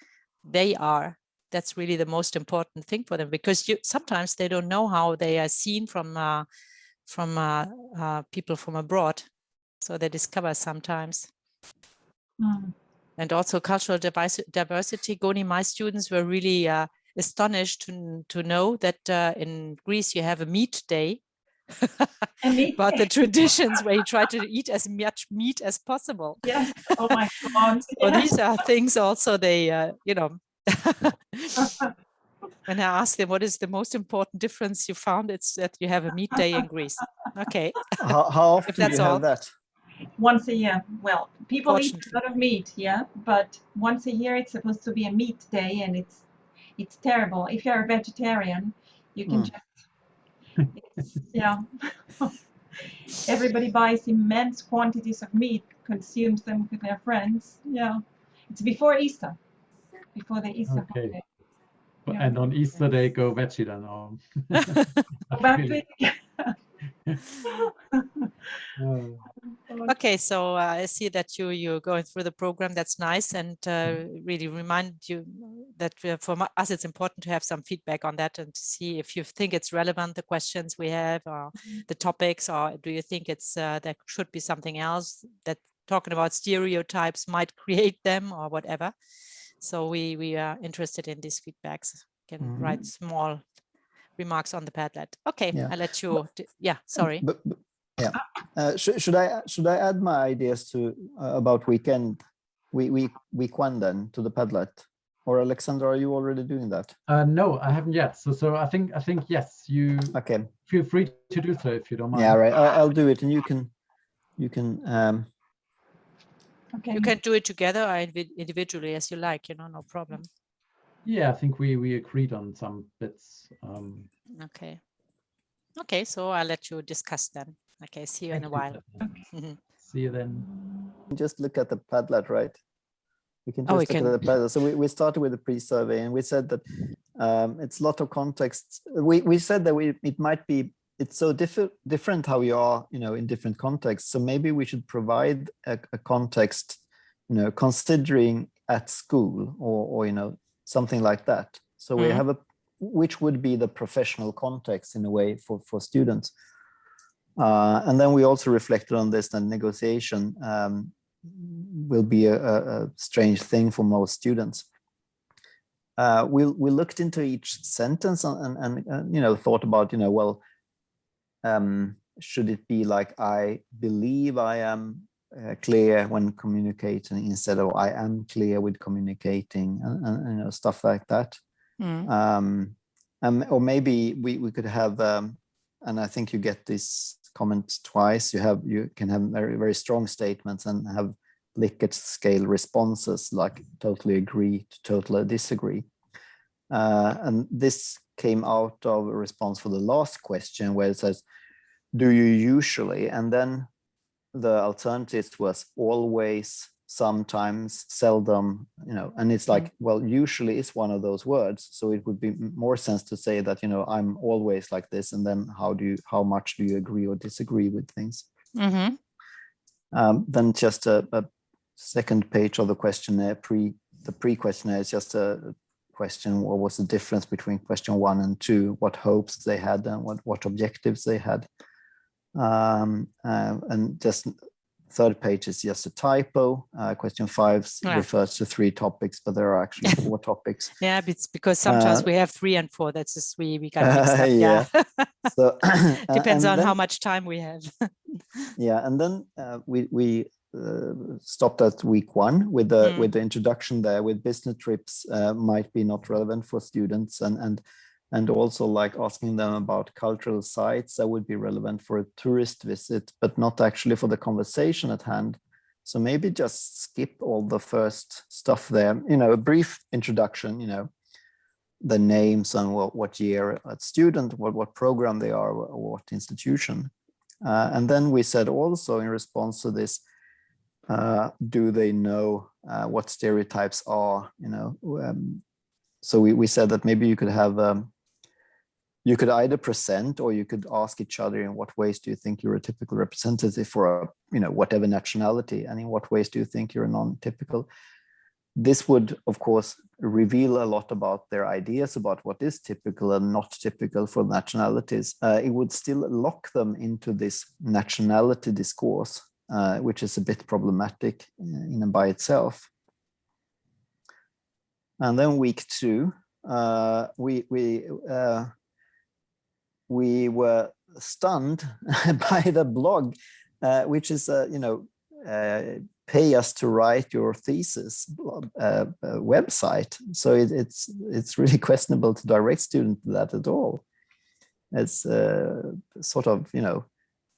they are. That's really the most important thing for them, because sometimes they don't know how they are seen from people from abroad. So they discover sometimes. And also cultural diversity. Goni, my students were really astonished to know that in Greece you have a meat day. About the traditions where you try to eat as much meat as possible. Yes. Oh my God. So these are things also they, when I ask them what is the most important difference you found, it's that you have a meat day in Greece. Okay. How often do you have that? Once a year. Well, people eat a lot of meat, yeah, but once a year it's supposed to be a meat day, and it's terrible. If you're a vegetarian, you can just, everybody buys immense quantities of meat, consumes them with their friends. Yeah, it's before Easter, before the Easter holiday. Yeah. And on Easter they go veggie then, or Okay, so I see that you're going through the program. That's nice, and really remind you that for us it's important to have some feedback on that and to see if you think it's relevant, the questions we have, or the topics, or do you think it's there should be something else that talking about stereotypes might create them or whatever. So we are interested in these feedbacks. You can write small remarks on the Padlet. Okay, I'll let you. Sorry. Should I add my ideas to about week one then to the Padlet, or Alexander, are you already doing that? No, I haven't yet. So I think yes, you. Okay. Feel free to do so if you don't mind. Yeah, right. I'll do it, and you can. Okay. You can do it together or individually as you like. No problem. Yeah, I think we agreed on some bits. Okay. Okay, so I'll let you discuss then. Okay, see you in a while. See you then. Just look at the Padlet, right? We can just we look can. at the Padlet. So we started with the pre-survey, and we said that it's a lot of context. We said that it might be, it's so different how you are, in different contexts. So maybe we should provide a context, considering at school or something like that. So we have which would be the professional context in a way for students. And then we also reflected on this, that negotiation will be a strange thing for most students. We looked into each sentence and thought about, well, should it be like, I believe I am clear when communicating, instead of I am clear with communicating, and stuff like that. Or maybe we could have, and I think you get this comment twice. You can have very, very strong statements and have Likert scale responses, like totally agree to totally disagree. And this came out of a response for the last question, where it says, do you usually? And then the alternatives was always, sometimes, seldom, and it's like, well, usually is one of those words. So it would be more sense to say that, I'm always like this. And then how much do you agree or disagree with things? Then just a second page of the questionnaire, the pre-questionnaire is just a question, what was the difference between question 1 and 2, what hopes they had and what objectives they had. And just third page is just a typo. Question 5 refers to 3 topics, but there are actually 4 topics. Yeah, it's because sometimes we have 3 and 4. That's just we got mixed up. Yeah. So depends on how much time we have. Yeah, and then we stopped at week 1 with the introduction there, with business trips might be not relevant for students, and also like asking them about cultural sites that would be relevant for a tourist visit, but not actually for the conversation at hand. So maybe just skip all the first stuff there, a brief introduction, the names and what year a student, what program they are, or what institution. And then we said also in response to this, do they know what stereotypes are, so we said that maybe you could have, you could either present, or you could ask each other, in what ways do you think you're a typical representative for a, whatever nationality, and in what ways do you think you're non-typical? This would, of course, reveal a lot about their ideas about what is typical and not typical for nationalities. It would still lock them into this nationality discourse, which is a bit problematic in and by itself. And then week 2, we were stunned by the blog, which is, pay us to write your thesis website. So it's really questionable to direct students to that at all. It's sort of,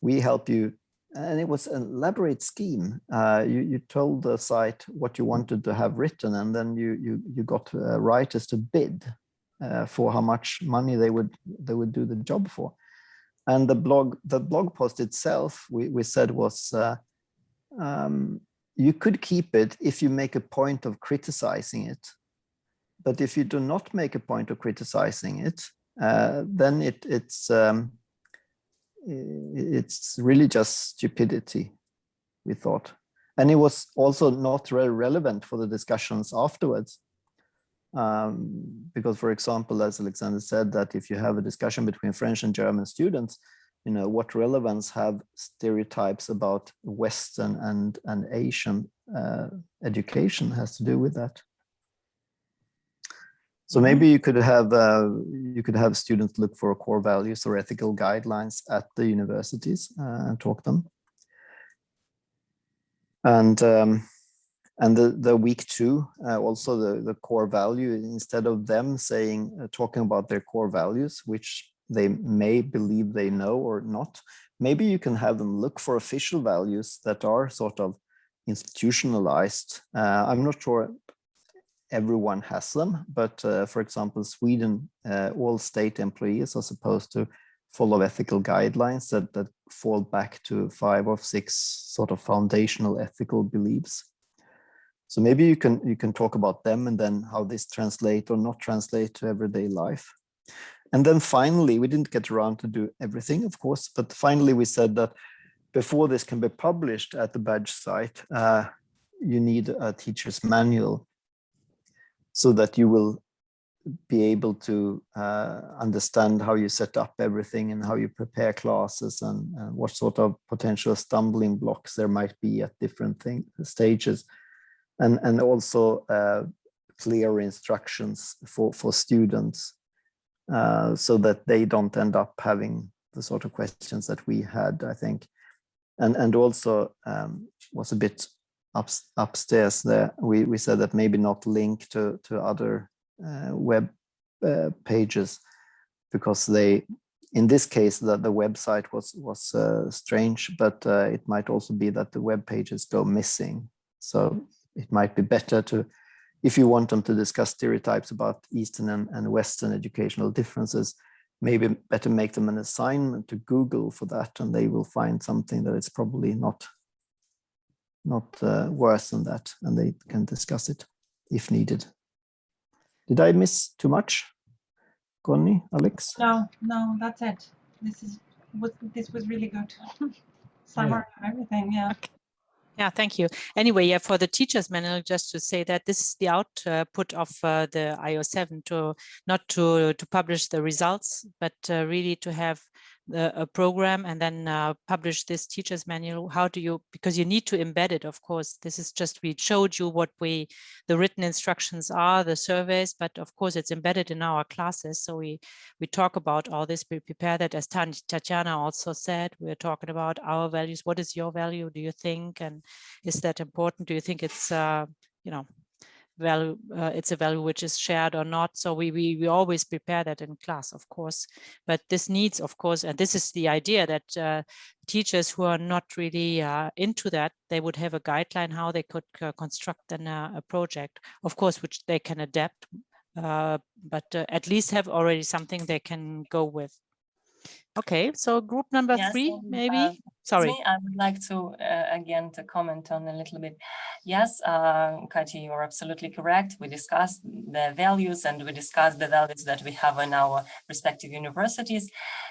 we help you, and it was an elaborate scheme. You told the site what you wanted to have written, and then you got writers to bid for how much money they would do the job for. And the blog post itself, we said was, you could keep it if you make a point of criticizing it. But if you do not make a point of criticizing it, then it's really just stupidity, we thought. And it was also not very relevant for the discussions afterwards. Because, for example, as Alexander said, that if you have a discussion between French and German students, what relevance have stereotypes about Western and Asian education has to do with that. So maybe you could have students look for core values or ethical guidelines at the universities and talk them. And the week 2, also the core value, instead of them talking about their core values, which they may believe they know or not, maybe you can have them look for official values that are sort of institutionalized. I'm not sure everyone has them, but for example, Sweden, all state employees are supposed to follow ethical guidelines that fall back to 5 or 6 sort of foundational ethical beliefs. So maybe you can talk about them and then how this translate or not translate to everyday life. And then finally, we didn't get around to do everything, of course, but finally we said that before this can be published at the badge site, you need a teacher's manual so that you will be able to understand how you set up everything and how you prepare classes and what sort of potential stumbling blocks there might be at different stages. And also clear instructions for students so that they don't end up having the sort of questions that we had, I think. And also was a bit upstairs there. We said that maybe not link to other web pages, because they, in this case, the website was strange, but it might also be that the web pages go missing. So it might be better to, if you want them to discuss stereotypes about Eastern and Western educational differences, maybe better make them an assignment to Google for that, and they will find something that is probably not worse than that, and they can discuss it if needed. Did I miss too much? Connie, Alex? No, that's it. This was really good. Summary of everything, yeah. Okay. Yeah, thank you. Anyway, yeah, for the teacher's manual, just to say that this is the output of the IO7 to not to publish the results, but really to have a program and then publish this teacher's manual. How do you, because you need to embed it, of course. This is just, we showed you what the written instructions are, the surveys, but of course it's embedded in our classes. So we talk about all this, we prepare that, as Tatiana also said, we're talking about our values. What is your value, do you think? And is that important? Do you think it's, value, it's a value which is shared or not? So we always prepare that in class, of course, but this needs, of course, and this is the idea that teachers who are not really into that, they would have a guideline how they could construct a project, of course, which they can adapt, but at least have already something they can go with. Okay, so group number 3, maybe. Sorry. I would like to again to comment on a little bit. Yes, Katya, you're absolutely correct. We discussed the values and we discussed the values that we have in our respective universities.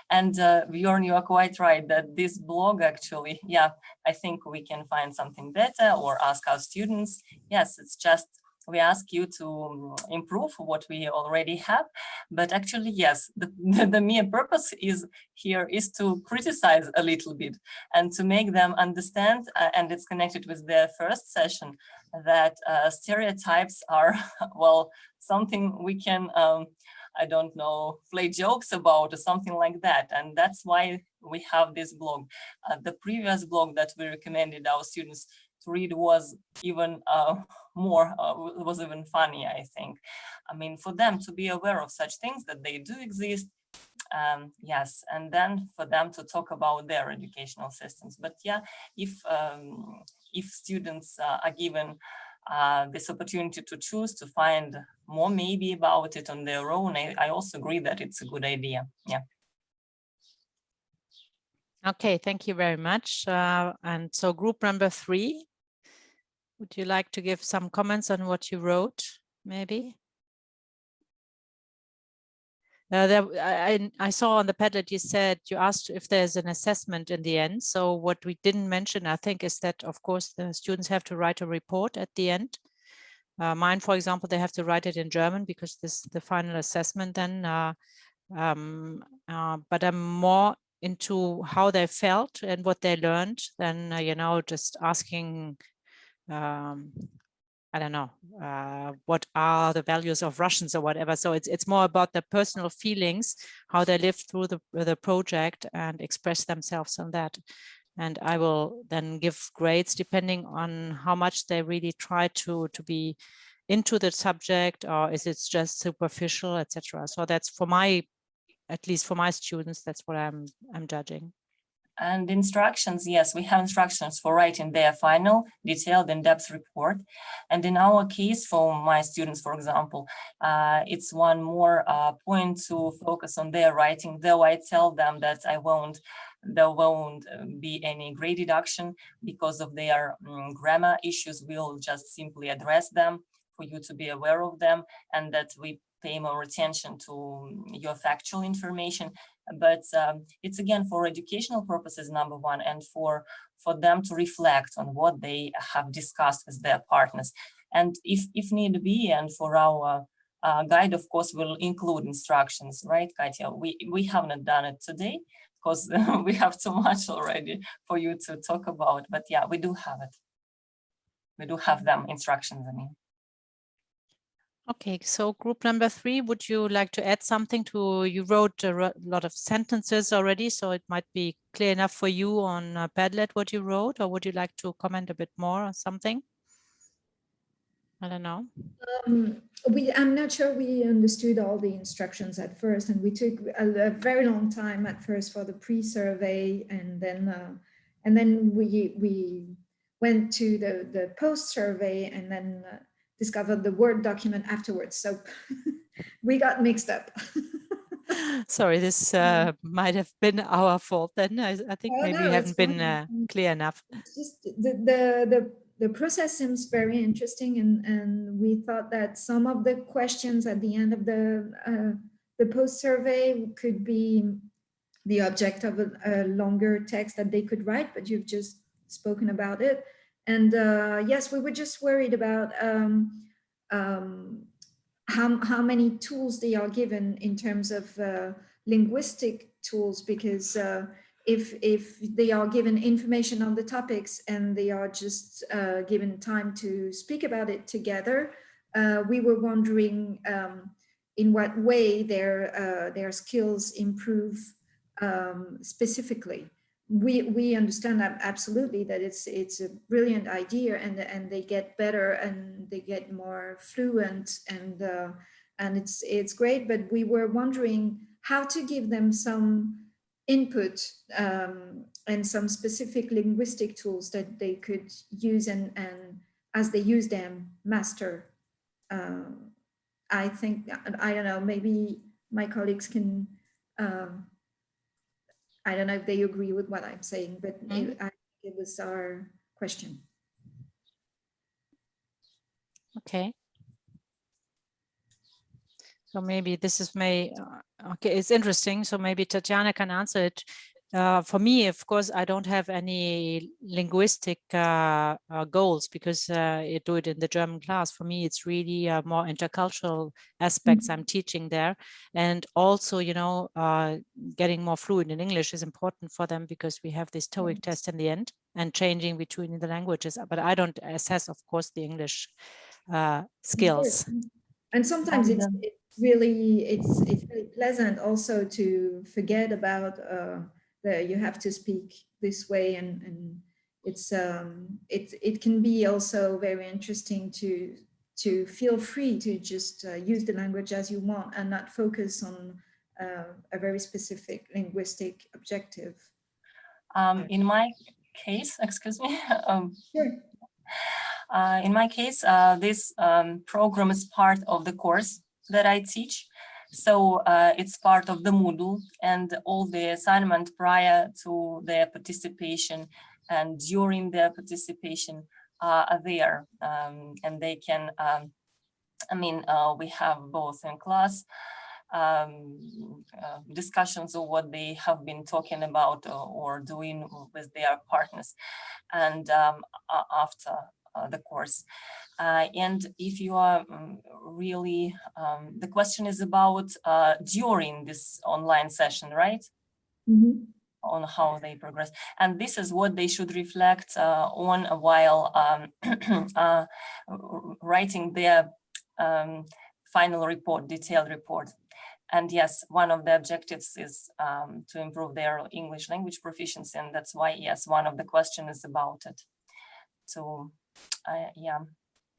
And Bjorn, you are quite right that this blog actually, yeah, I think we can find something better or ask our students. Yes, it's just we ask you to improve what we already have, but actually, yes, the mere purpose is to criticize a little bit and to make them understand, and it's connected with the first session, that stereotypes are, well, something we can, I don't know, play jokes about or something like that. And that's why we have this blog. The previous blog that we recommended our students to read was even was even funny, I think. I mean, for them to be aware of such things, that they do exist, yes, and then for them to talk about their educational systems. But yeah, if students are given this opportunity to choose to find more maybe about it on their own, I also agree that it's a good idea. Yeah. Okay, thank you very much. And so group number 3, would you like to give some comments on what you wrote, maybe? I saw on the Padlet you said, you asked if there's an assessment in the end. So what we didn't mention, I think, is that, of course, the students have to write a report at the end. Mine, for example, they have to write it in German because this is the final assessment then. But I'm more into how they felt and what they learned than, just asking, I don't know, what are the values of Russians or whatever. So it's more about the personal feelings, how they lived through the project and express themselves on that. And I will then give grades depending on how much they really try to be into the subject, or is it just superficial, etc. So that's for my, at least for my students, that's what I'm judging. And instructions, yes, we have instructions for writing their final detailed in-depth report. And in our case, for my students, for example, it's one more point to focus on their writing, though I tell them that there won't be any grade deduction because of their grammar issues. We'll just simply address them for you to be aware of them, and that we pay more attention to your factual information. But it's again for educational purposes, number one, and for them to reflect on what they have discussed with their partners. And if need be, and for our guide, of course, will include instructions, right, Katya? We haven't done it today because we have too much already for you to talk about. But yeah, we do have it. We do have them instructions, I mean. Okay, so group number 3, would you like to add something to, you wrote a lot of sentences already, so it might be clear enough for you on Padlet what you wrote, or would you like to comment a bit more on something? I don't know. I'm not sure we understood all the instructions at first, and we took a very long time at first for the pre-survey, and then we went to the post-survey, and then discovered the Word document afterwards. So we got mixed up. Sorry, this might have been our fault then. I think maybe we haven't been clear enough. It's just the process seems very interesting, and we thought that some of the questions at the end of the post-survey could be the object of a longer text that they could write, but you've just spoken about it. And yes, we were just worried about how many tools they are given in terms of linguistic tools, because if they are given information on the topics and they are just given time to speak about it together, we were wondering in what way their skills improve specifically. We understand that absolutely, that it's a brilliant idea, and they get better and they get more fluent, and it's great. But we were wondering how to give them some input and some specific linguistic tools that they could use, and as they use them, master. I think, I don't know, maybe my colleagues can. I don't know if they agree with what I'm saying, but it was our question. Okay. So maybe this is okay, it's interesting. So maybe Tatiana can answer it. For me, of course, I don't have any linguistic goals, because I do it in the German class. For me, it's really more intercultural aspects I'm teaching there. And also, you know, getting more fluent in English is important for them, because we have this TOEIC test in the end and changing between the languages. But I don't assess, of course, the English skills. And sometimes it's really pleasant also to forget about you have to speak this way, and it can be also very interesting to feel free to just use the language as you want and not focus on a very specific linguistic objective. In my case, excuse me. Sure. In my case, this program is part of the course that I teach. So it's part of the Moodle, and all the assignment prior to their participation and during their participation are there. And they can, I mean, we have both in class discussions of what they have been talking about or doing with their partners, and after the course. And if you are really, the question is about during this online session, right? Mm-hmm. On how they progress. And this is what they should reflect on while writing their final report, detailed report. And yes, one of the objectives is to improve their English language proficiency. And that's why, yes, one of the questions is about it. So, yeah.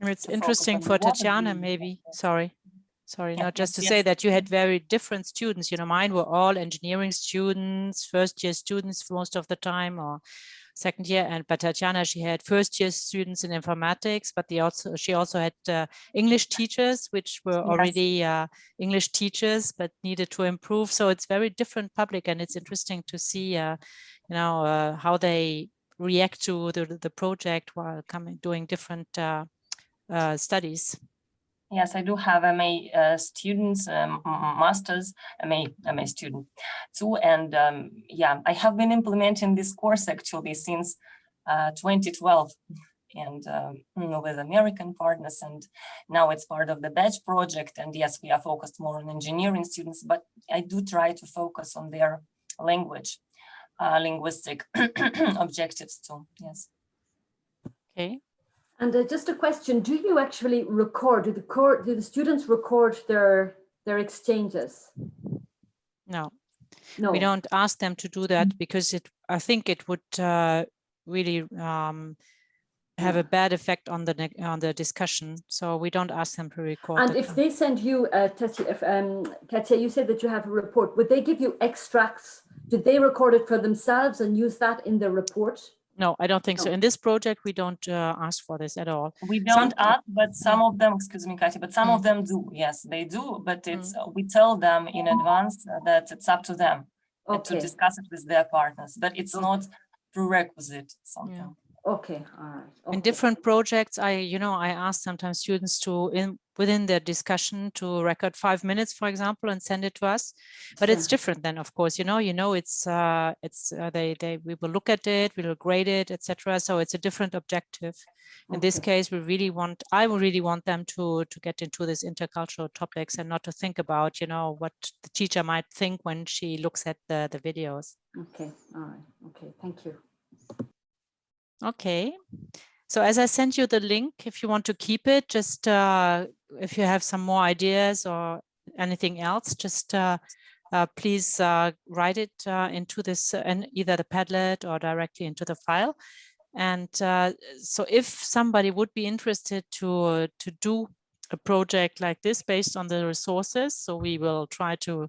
It's interesting for Tatiana, maybe. Sorry, Sorry, Yeah, not just to yes. say that you had very different students. You know, mine were all engineering students, first year students most of the time, or second year. And but Tatiana, she had first year students in informatics, but she also had English teachers, which were already English teachers, but needed to improve. So it's very different public, and it's interesting to see, how they react to the project while doing different studies. Yes, I do have MA students, masters, MA student too. And yeah, I have been implementing this course actually since 2012 and with American partners. And now it's part of the batch project. And yes, we are focused more on engineering students, but I do try to focus on their language, linguistic objectives too, yes. Okay. And just a question, do you actually record, do the students record their exchanges? No, No. we don't ask them to do that because I think it would really have a bad effect on the discussion. So we don't ask them to record. And if they send you, Katja, you said that you have a report, would they give you extracts? Did they record it for themselves and use that in the report? No, I don't think so. In this project, we don't ask for this at all. We don't ask, but some of them, excuse me, Katya, but some of them do. Yes, they do, but it's we tell them in advance that it's up to them to discuss it with their partners, but it's not prerequisite something. Yeah. Okay, all right. Okay. In different projects, I ask sometimes students to within their discussion to record 5 minutes, for example, and send it to us. But it's different then, of course. It's we will look at it, we will grade it, etc. So it's a different objective. In this case, I really want them to get into this intercultural topics and not to think about what the teacher might think when she looks at the videos. Okay, all right. Okay, thank you. Okay, so as I sent you the link, if you want to keep it, just if you have some more ideas or anything else, just please write it into this and either the Padlet or directly into the file. And so if somebody would be interested to do a project like this based on the resources, so we will try to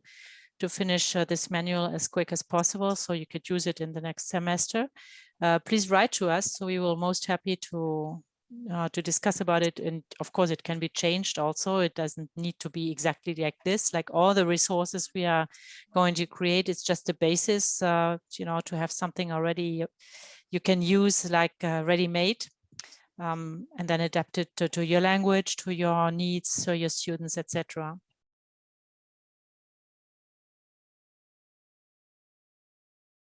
finish this manual as quick as possible so you could use it in the next semester. Please write to us, so we will most happy to discuss about it. And of course, it can be changed also. It doesn't need to be exactly like this. Like all the resources we are going to create, it's just a basis, to have something already you can use like ready-made, and then adapt it to your language, to your needs, so your students, etc.